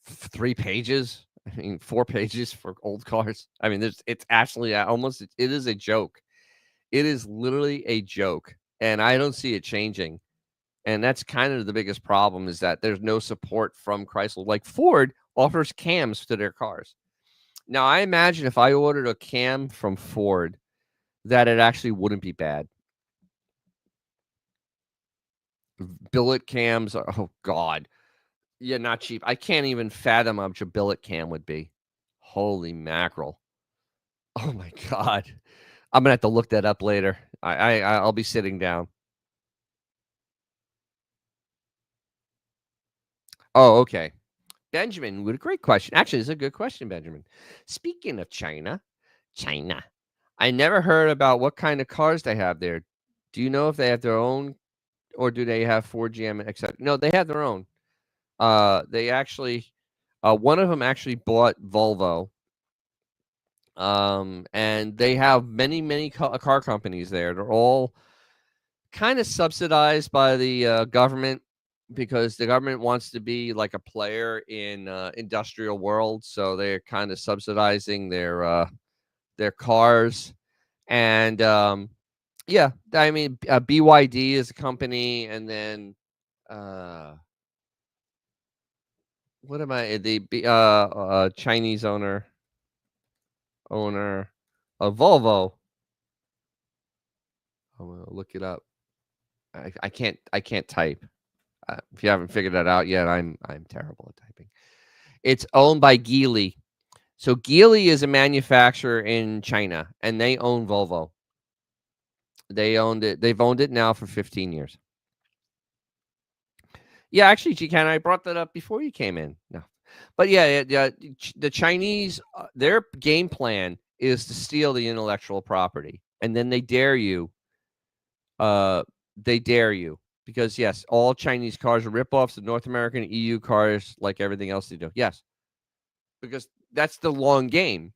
3 pages. I mean, 4 pages for old cars. I mean, it's actually almost it is a joke. It is literally a joke, and I don't see it changing. And that's kind of the biggest problem is that there's no support from Chrysler. Like Ford offers cams to their cars. Now, I imagine if I ordered a cam from Ford, that it actually wouldn't be bad. Billet cams are, oh god. Yeah, not cheap. I can't even fathom how much a billet cam would be. Holy mackerel. Oh my god. I'm gonna have to look that up later. I'll be sitting down. Oh, okay. Benjamin with a great question. Actually, it's a good question, Benjamin. Speaking of China. I never heard about what kind of cars they have there. Do you know if they have their own or do they have Ford, GM, etc.? No, they have their own. They actually, one of them actually bought Volvo. And they have many car companies there. They're all kind of subsidized by the government because the government wants to be like a player in industrial world, so they're kind of subsidizing their cars, and Yeah, I mean, BYD is a company, and then, uh, what am I Chinese owner of Volvo. I'm gonna look it up. I can't type. If you haven't figured that out yet, I'm terrible at typing. It's owned by Geely. So Geely is a manufacturer in China, and they own Volvo. They owned it. They've owned it now for 15 years. Yeah, actually, Ken, I brought that up before you came in. No, but yeah. The Chinese, their game plan is to steal the intellectual property, and then they dare you. Uh, they dare you because yes, all Chinese cars are ripoffs of North American EU cars, like everything else they do. Yes, because that's the long game.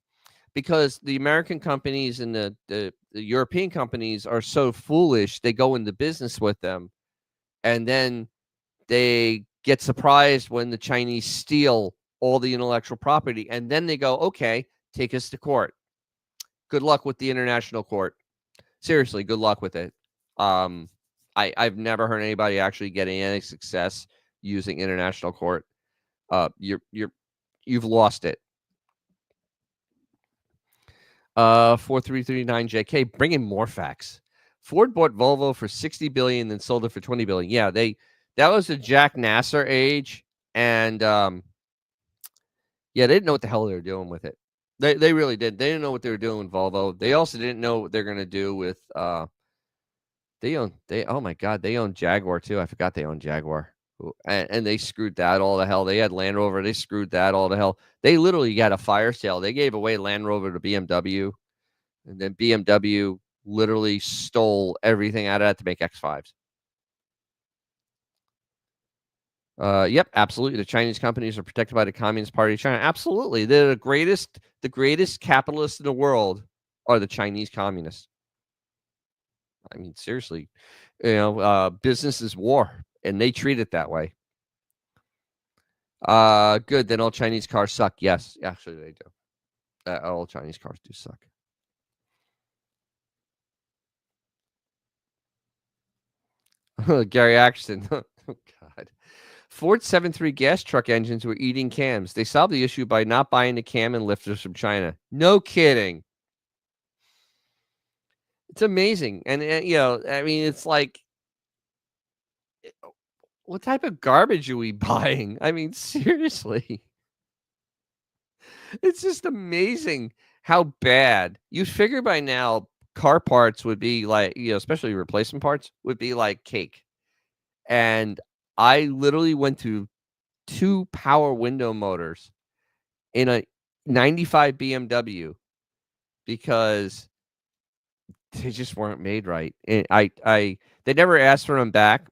Because the American companies and the European companies are so foolish, they go into business with them, and then they get surprised when the Chinese steal all the intellectual property, and then they go, "Okay, take us to court." Good luck with the international court. Seriously, good luck with it. Um, I've never heard anybody actually getting any success using international court. You've lost it. 4339 JK, bringing more facts. Ford bought Volvo for 60 billion, then sold it for 20 billion. Yeah, that was the Jack Nasser age, and yeah, they didn't know what the hell they were doing with it. They really did. They didn't know what they were doing with Volvo. They also didn't know what they're gonna do with they oh my god, they own Jaguar too. I forgot they own Jaguar. And they screwed that all to hell. They had Land Rover, they screwed that all to hell. They literally got a fire sale. They gave away Land Rover to BMW, and then BMW literally stole everything out of that to make X5s. Yep, absolutely. The Chinese companies are protected by the Communist Party of China. Absolutely. They're the greatest capitalists in the world are the Chinese communists. I mean, seriously, business is war, and they treat it that way. Good. Then all Chinese cars suck. Yes, actually they do. All Chinese cars do suck. Gary Axton. Oh God. Ford 73 gas truck engines were eating cams. They solved the issue by not buying the cam and lifters from China. No kidding. It's amazing. And I mean, it's like, what type of garbage are we buying? I mean, seriously. It's just amazing how bad. You'd figure by now car parts would be like, especially replacement parts would be like cake. And I literally went to 2 power window motors in a 95 BMW because they just weren't made right. And they never asked for them back.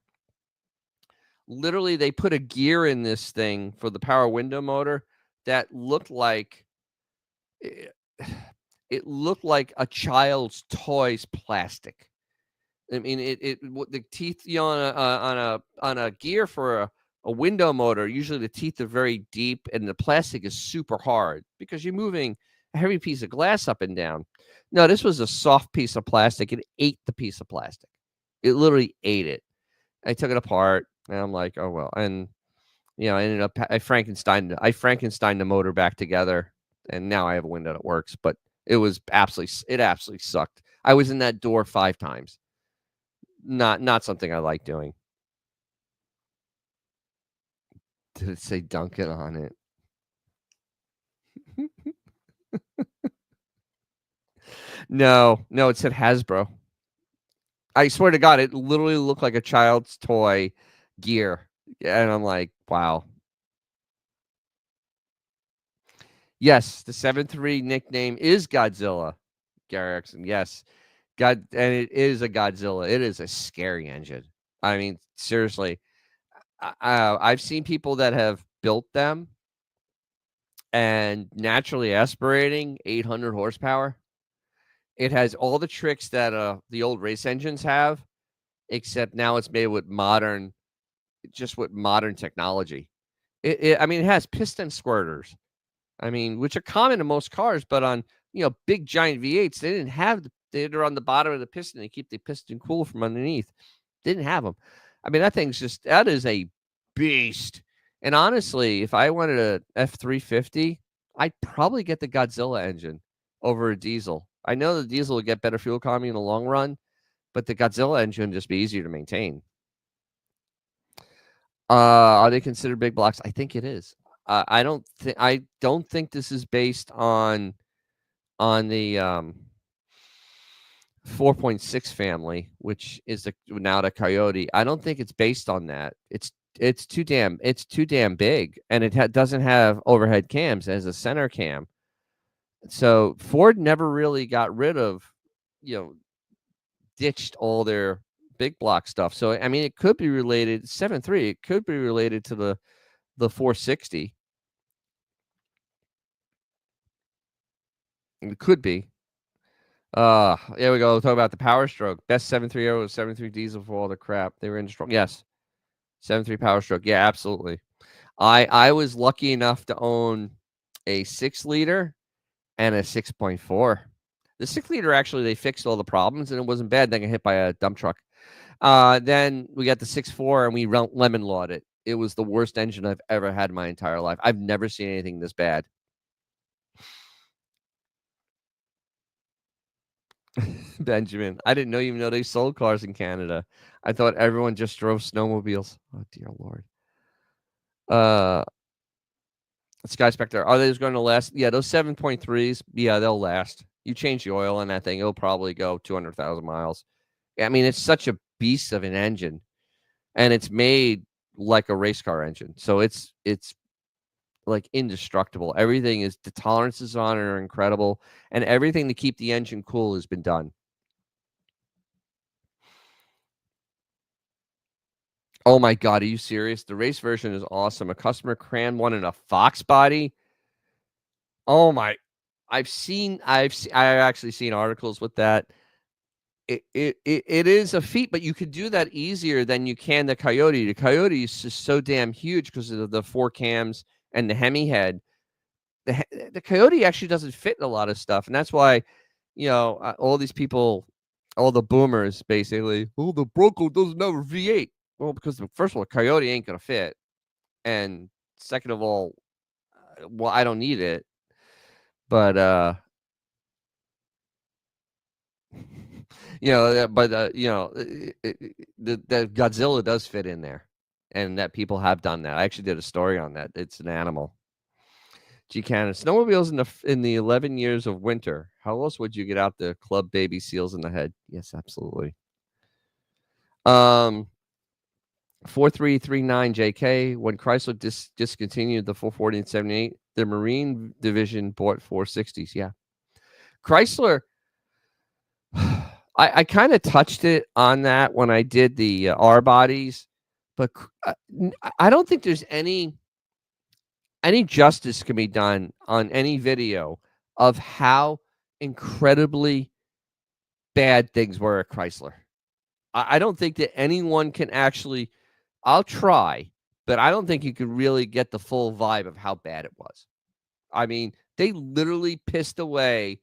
Literally, they put a gear in this thing for the power window motor that looked like it, it looked like a child's toy's plastic. I mean, the teeth, on a gear for a window motor. Usually, the teeth are very deep, and the plastic is super hard because you're moving a heavy piece of glass up and down. No, this was a soft piece of plastic. It ate the piece of plastic. It literally ate it. I took it apart, and I'm like, oh well. And I ended up I Frankenstein the motor back together, and now I have a window that works. But it absolutely sucked. I was in that door 5 times. Not something I like doing. Did it say Duncan on it? No, it said Hasbro. I swear to God, it literally looked like a child's toy gear. And I'm like, wow. Yes, the 7-3 nickname is Godzilla, Gary Erickson. Yes. And it is a Godzilla. It is a scary engine. I mean, seriously. I've seen people that have built them and naturally aspirating 800 horsepower. It has all the tricks that the old race engines have, except now it's made with modern technology. I mean, it has piston squirters. I mean, which are common in most cars, but on big giant V8s, they didn't have They're on the bottom of the piston. They keep the piston cool from underneath. Didn't have them. I mean, that is a beast. And honestly, if I wanted a F350, I'd probably get the Godzilla engine over a diesel. I know the diesel would get better fuel economy in the long run, but the Godzilla engine would just be easier to maintain. Are they considered big blocks? I think it is. I don't think this is based on the 4.6 family, which is now the Coyote. I don't think it's based on that. It's too damn big, and it doesn't have overhead cams as a center cam. So Ford never really got rid of, ditched all their big block stuff. So I mean, it could be related 7.3. It could be related to the 460. It could be. There we go. Talk about the Power Stroke. Best 7.3 was 7.3 diesel for all the crap. They were in strong. Yes. 7.3 Power Stroke. Yeah, absolutely. I was lucky enough to own a 6-liter and a 6.4. The 6-liter, actually, they fixed all the problems, and it wasn't bad. Then got hit by a dump truck. Then we got the 6.4, and we lemon lawed it. It was the worst engine I've ever had in my entire life. I've never seen anything this bad. Benjamin, I didn't even know they sold cars in Canada. I thought everyone just drove snowmobiles. Oh, dear Lord. Sky Spectre, are those going to last? Yeah, those 7.3s, yeah, they'll last. You change the oil on that thing, it'll probably go 200,000 miles. I mean, it's such a beast of an engine, and it's made like a race car engine. So it's like indestructible. Everything is, the tolerances on it are incredible, and everything to keep the engine cool has been done. Oh my God, are you serious? The race version is awesome. A customer crammed one in a Fox body. Oh my, I've actually seen articles with that. It is a feat, but you could do that easier than you can the Coyote. The Coyote is just so damn huge because of the 4 cams and the Hemi head. The Coyote actually doesn't fit in a lot of stuff, and that's why, all these people, all the boomers, basically, oh, the Bronco doesn't have a V8. Well, because first of all, Coyote ain't gonna fit, and second of all, well, I don't need it. But the Godzilla does fit in there, and that people have done that. I actually did a story on that. It's an animal. G Canada snowmobiles in the 11 years of winter. How else would you get out the club baby seals in the head? Yes, absolutely. 4339 JK. When Chrysler discontinued the 440 and 78, the Marine division bought 460s. Yeah, Chrysler. I kind of touched it on that when I did the R bodies, but I don't think there's any justice can be done on any video of how incredibly bad things were at Chrysler. I don't think that anyone can actually. I'll try, but I don't think you could really get the full vibe of how bad it was. I mean, they literally pissed away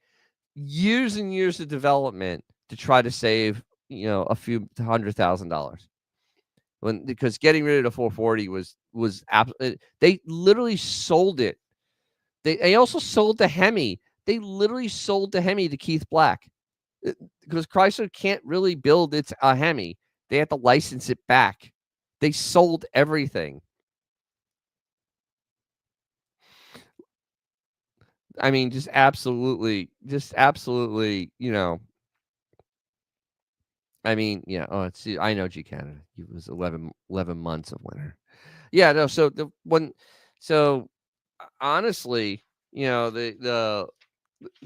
years and years of development to try to save, a few $100,000. Because getting rid of the 440 was they literally sold it. They also sold the Hemi. They literally sold the Hemi to Keith Black, because Chrysler can't really build a Hemi. They have to license it back. They sold everything. I mean, just absolutely, I mean, yeah. Oh, I know G Canada. It was 11 months of winter. Yeah, no. Honestly, the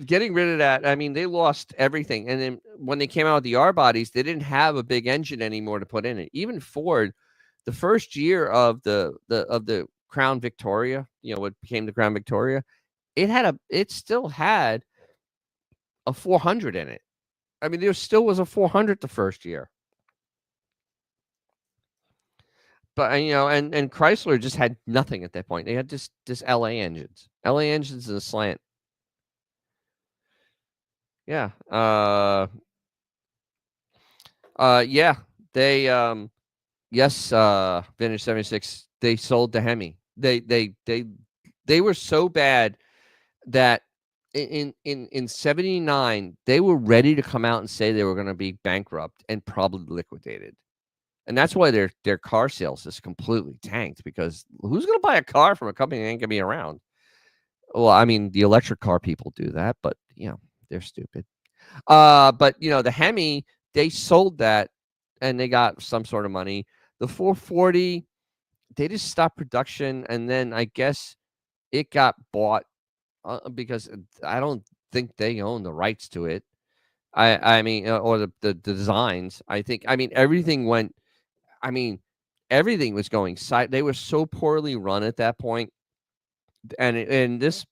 getting rid of that. I mean, they lost everything, and then when they came out with the R bodies, they didn't have a big engine anymore to put in it. Even Ford, the first year of the Crown Victoria, what became the Crown Victoria, it still had a 400 in it. I mean, there still was a 400 the first year. But and Chrysler just had nothing at that point. They had just LA engines and a slant. Yeah. Yeah. They yes, Vintage 76, they sold the Hemi. They were so bad that in 79, they were ready to come out and say they were gonna be bankrupt and probably liquidated. And that's why their car sales is completely tanked because who's gonna buy a car from a company that ain't gonna be around? Well, I mean, the electric car people do that, but, they're stupid. But, the Hemi, they sold that and they got some sort of money. The 440, they just stopped production, and then I guess it got bought, because I don't think they own the rights to it. I mean, or the designs. I mean, I mean, everything was going side they were so poorly run at that point, and this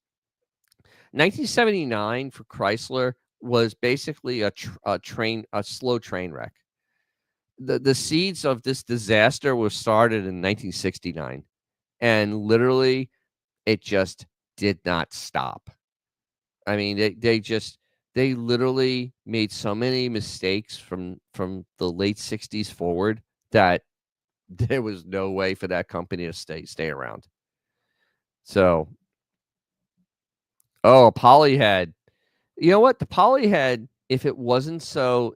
1979 for Chrysler was basically a slow train wreck. The seeds of this disaster was started in 1969, and literally, it just did not stop. I mean, they literally made so many mistakes from the late '60s forward that there was no way for that company to stay around. So, oh, Polyhead. You know what? The Polyhead, if it wasn't so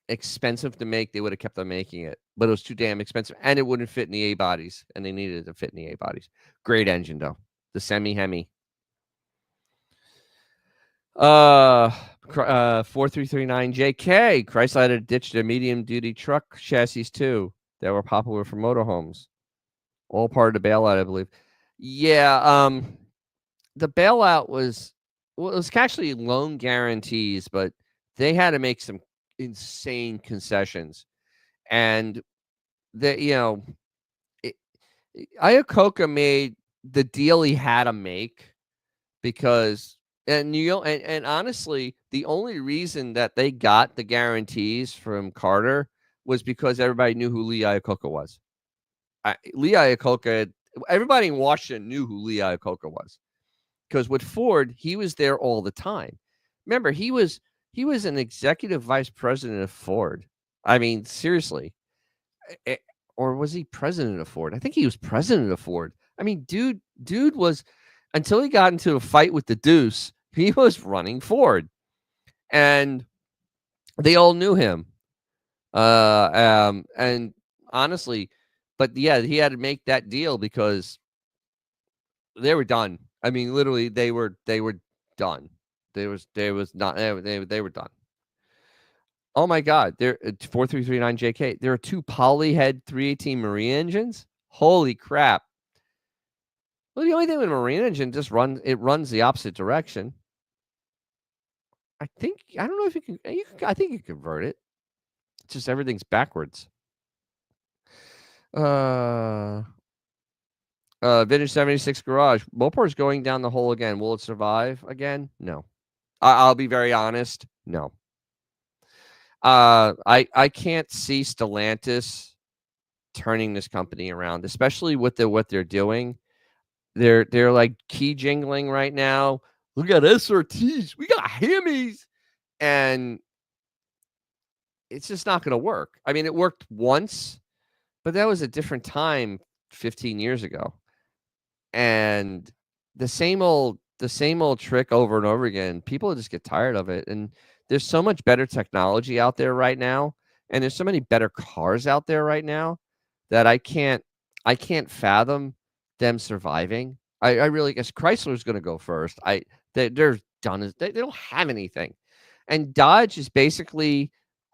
expensive to make, they would have kept on making it. But it was too damn expensive, and it wouldn't fit in the A bodies, and they needed it to fit in the A bodies. Great engine though, the semi Hemi. 4339 JK. Chrysler had to ditch their medium duty truck chassis too that were popular for motorhomes. All part of the bailout, I believe. Yeah, the bailout it was actually loan guarantees, but they had to make some insane concessions. And the it, Iacocca made the deal he had to make because and honestly, the only reason that they got the guarantees from Carter was because everybody knew who Lee Iacocca was. Lee Iacocca, everybody in Washington knew who Lee Iacocca was because with Ford, he was there all the time. Remember, he was an executive vice president of Ford. I mean, seriously, eh, or was he president of Ford? I think he was president of Ford. I mean, dude was until he got into a fight with the Deuce, he was running Ford, and they all knew him. And honestly, but yeah, he had to make that deal because they were done. I mean, literally, they were done. There was not they were done. Oh my God, there 4339 JK. There are two Polyhead 318 Marine engines. Holy crap! Well, the only thing with a Marine engine runs the opposite direction. I don't know if I think you can convert it. It's just everything's backwards. Uh Vintage 76 garage. Mopar's going down the hole again. Will it survive again? No. I'll be very honest. No. I can't see Stellantis turning this company around, especially with what they're doing. They're like key jingling right now. We got SRTs, we got Hemis, and it's just not going to work. I mean, it worked once, but that was a different time 15 years ago. And the same old trick over and over again. People just get tired of it. And there's so much better technology out there right now, and there's so many better cars out there right now that I can't fathom them surviving. I really guess Chrysler's going to go first. They're done. They don't have anything, and Dodge is basically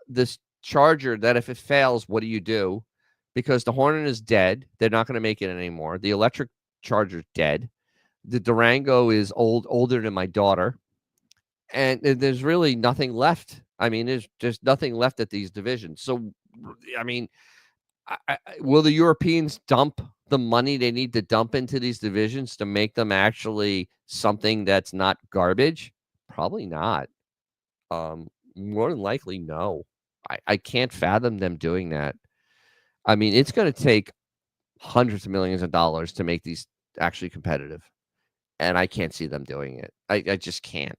this Charger that if it fails, what do you do? Because the Hornet is dead. They're not going to make it anymore. The electric Charger's dead. The Durango is older than my daughter, and there's really nothing left. I mean, there's just nothing left at these divisions. So, I mean, will the Europeans dump the money they need to dump into these divisions to make them actually something that's not garbage? Probably not. More than likely, no. I can't fathom them doing that. I mean, it's going to take hundreds of millions of dollars to make these actually competitive, and I can't see them doing it. I just can't.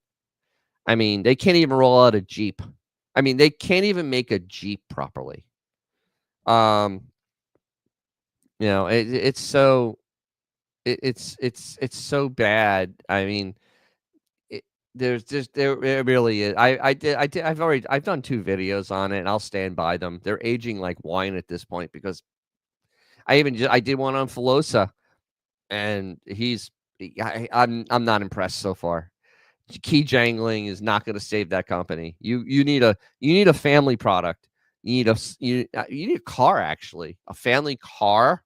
I mean, they can't even roll out a Jeep. I mean, they can't even make a Jeep properly. Um, it's so it's so bad. I mean, it, there's just there it really is. I've done 2 videos on it, and I'll stand by them. They're aging like wine at this point because I did one on Filosa, and I'm not impressed so far. Key jangling is not going to save that company. You need a family product. You need a car, actually, a family car,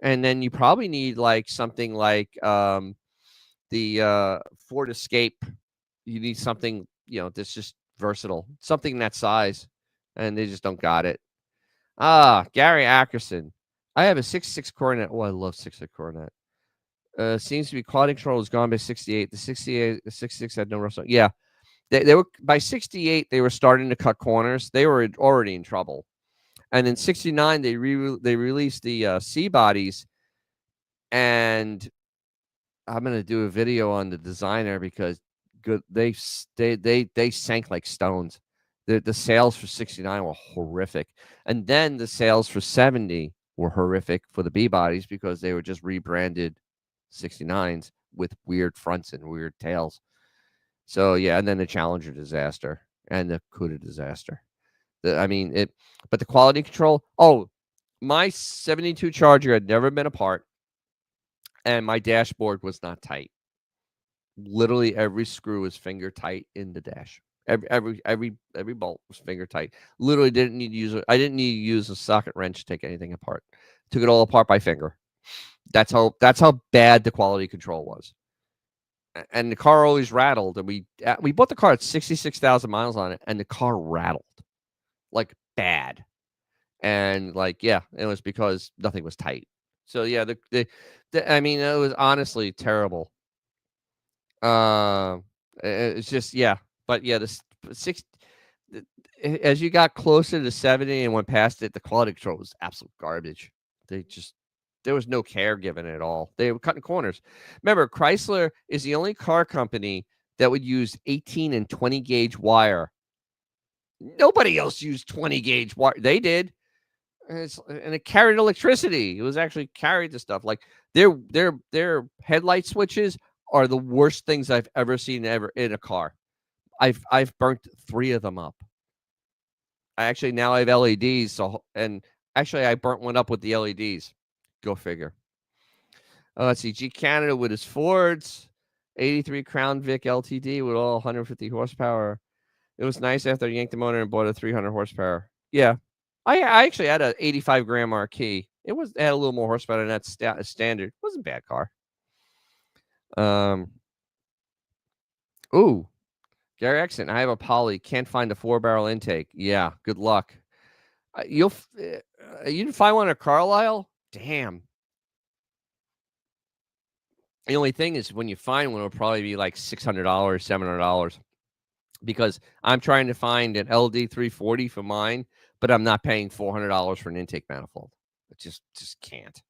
and then you probably need like something like the Ford Escape. You need something that's just versatile, something that size, and they just don't got it. Gary Ackerson. I have a 66 Coronet. Oh, I love 66 Coronet. Seems to be quality control has gone by 68. The 66 had no rust. Yeah, they were by 68. They were starting to cut corners. They were already in trouble. And in 69, they released the C bodies, and I'm gonna do a video on the designer because they sank like stones. The sales for 69 were horrific, and then the sales for 70 were horrific for the B bodies because they were just rebranded 69s with weird fronts and weird tails. So yeah, and then the Challenger disaster and the Cuda disaster. But the quality control. Oh, my 72 Charger had never been apart, and my dashboard was not tight. Literally every screw was finger tight in the dash. Every bolt was finger tight. Literally didn't need to use I didn't need to use a socket wrench to take anything apart. Took it all apart by finger. That's how bad the quality control was. And the car always rattled. And we bought the car at 66,000 miles on it, and the car rattled like bad. And like, yeah, it was because nothing was tight. So yeah, I mean, it was honestly terrible. It's just yeah, but yeah, the six as you got closer to 70 and went past it, the quality control was absolute garbage. There was no care given at all. They were cutting corners. Remember, Chrysler is the only car company that would use 18 and 20 gauge wire. Nobody else used 20 gauge wire. They did. And it carried electricity. It was actually carried the stuff. Like their headlight switches are the worst things I've ever seen ever in a car. I've burnt 3 of them up. Now I have LEDs. So and actually I burnt one up with the LEDs. Go figure. Let's see. G Canada with his Fords, 83 Crown Vic LTD with all 150 horsepower. It was nice after I yanked the motor and bought a 300 horsepower. Yeah. I actually had an 85 Grand Marquis. It had a little more horsepower than that standard. It wasn't a bad car. Ooh, Gary Exton. I have a Poly. Can't find a 4-barrel intake. Yeah, good luck. You didn't find one at Carlisle? Damn. The only thing is, when you find one, it'll probably be like $600, $700. Because I'm trying to find an LD 340 for mine, but I'm not paying $400 for an intake manifold. I just can't.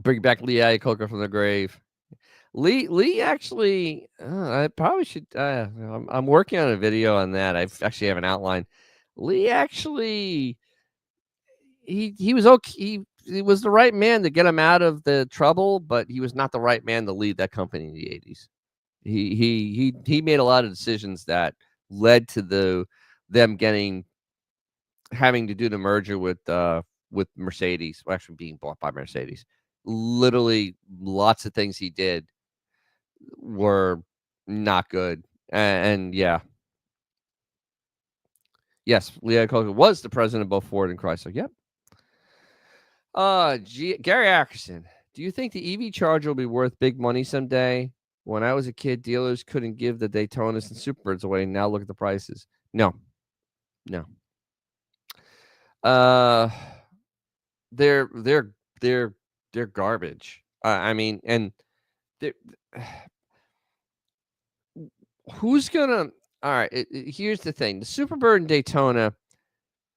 Bring back Lee Iacocca from the grave. Lee actually, I probably should. I'm working on a video on that. I actually have an outline. Lee actually, he was okay. He was the right man to get him out of the trouble, but he was not the right man to lead that company in the 80s. He made a lot of decisions that led to them having to do the merger with Mercedes, or actually being bought by Mercedes. Literally, lots of things he did were not good, and yeah, yes, Lee Iacocca was the president of both Ford and Chrysler. Yep. Gary Ackerson, do you think the EV Charger will be worth big money someday? When I was a kid, dealers couldn't give the Daytonas and Superbirds away. Now look at the prices. No. They're garbage. I mean, and who's gonna? All right. Here's the thing: the Superbird and Daytona.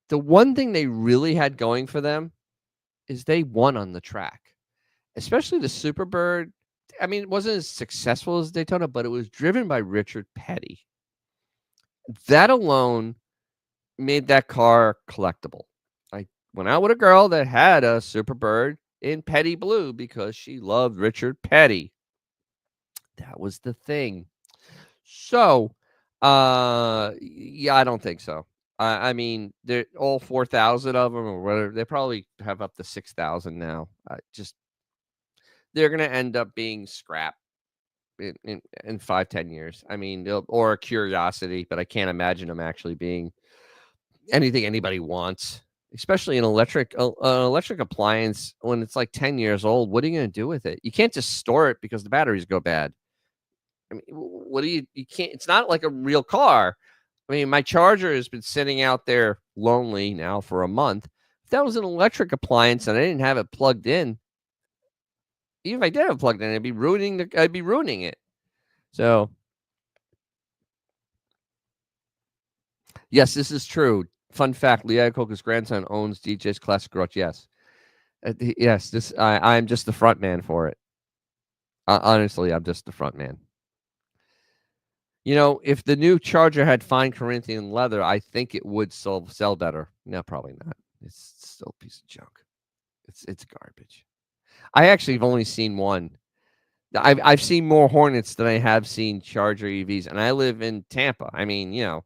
The one thing they really had going for them is they won on the track, especially the Superbird. I mean, it wasn't as successful as Daytona, but it was driven by Richard Petty. That alone made that car collectible. I went out with a girl that had a Superbird in Petty blue because she loved Richard Petty. That was the thing. So, yeah, I don't think so. I mean, they're all 4,000 of them or whatever. They probably have up to 6,000 now. They're going to end up being scrap in 5-10 years. I mean, or a curiosity, but I can't imagine them actually being anything anybody wants, especially an electric appliance when it's like 10 years old. What are you going to do with it? You can't just store it because the batteries go bad. I mean, what do you can't, it's not like a real car. I mean, my charger has been sitting out there lonely now for a month. If that was an electric appliance and I didn't have it plugged in, even if I did have it plugged in, I'd be ruining it. So, yes, this is true. Fun fact: Lee Iacocca's grandson owns DJ's Classic Garage. Yes, yes. I'm just the front man for it. Honestly, I'm just the front man. You know, if the new Charger had fine Corinthian leather, I think it would sell better. No, probably not. It's still a piece of junk. It's garbage. I actually have only seen one. I've seen more Hornets than I have seen Charger EVs, and I live in Tampa. I mean, you know,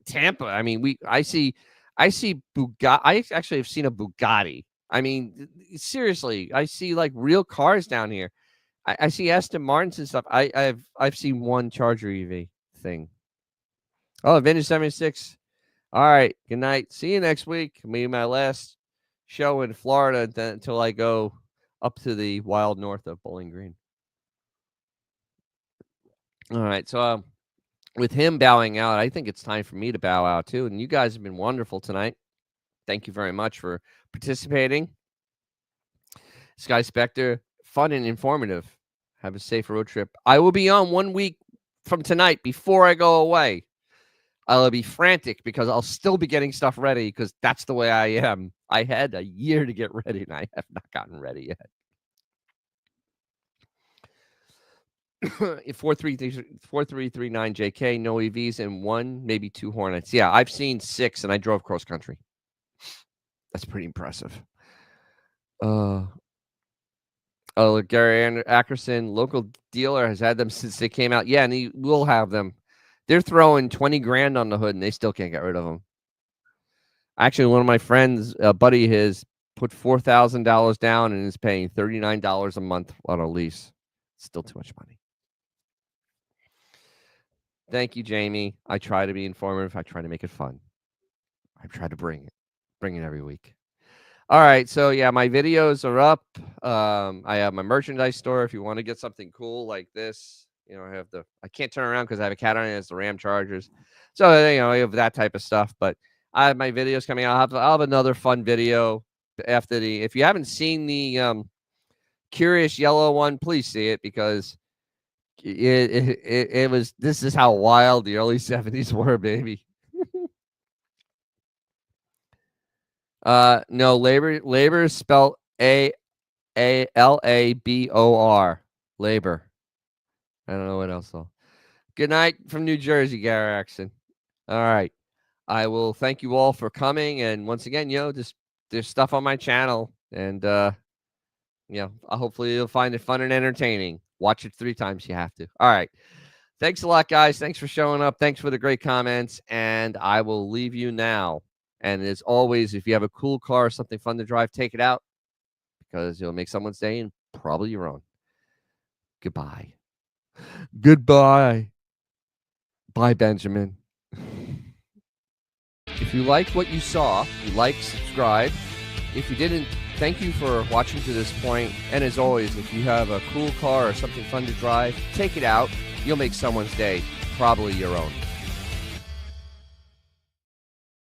Tampa. I mean, I see Bugatti. I actually have seen a Bugatti. I mean, seriously, I see like real cars down here. I see Aston Martins and stuff. I've seen one Charger EV thing. Oh, Vintage 76. All right. Good night. See you next week. Maybe my last show in Florida until I go up to the wild north of Bowling Green. All right. So with him bowing out, I think it's time for me to bow out too. And you guys have been wonderful tonight. Thank you very much for participating. Sky Spectre, fun and informative. Have a safe road trip. I will be on 1 week from tonight before I go away. I'll be frantic because I'll still be getting stuff ready because that's the way I am. I had a year to get ready and I have not gotten ready yet. 4339 JK, no EVs and 1, maybe 2 Hornets. Yeah, I've seen 6 and I drove cross country. That's pretty impressive. Gary Ackerson, local dealer, has had them since they came out. Yeah, and he will have them. They're throwing 20 grand on the hood and they still can't get rid of them. Actually, one of my friends, a buddy of his, put $4,000 down and is paying $39 a month on a lease. Still too much money. Thank you, Jamie. I try to be informative. I try to make it fun. I try to bring it every week. All right, so yeah, my videos are up. I have my merchandise store. If you want to get something cool like this, you know, I can't turn around because I have a cat on it. It's the Ram Chargers. So, you know, I have that type of stuff. But I have my videos coming out. I'll have another fun video after if you haven't seen the Curious Yellow one, please see it because it was, this is how wild the early 70s were, baby. No, labor is spelled ALABOR. Labor. I don't know what else though. Good night from New Jersey, Gary Axon. All right. I will thank you all for coming. And once again, you know, there's stuff on my channel. And you know, hopefully you'll find it fun and entertaining. Watch it 3 times you have to. All right. Thanks a lot, guys. Thanks for showing up. Thanks for the great comments. And I will leave you now. And as always, if you have a cool car or something fun to drive, take it out because it'll make someone's day and probably your own. Goodbye. Goodbye. Bye, Benjamin. If you liked what you saw, subscribe. If you didn't, thank you for watching to this point. And as always, if you have a cool car or something fun to drive, take it out. You'll make someone's day, probably your own.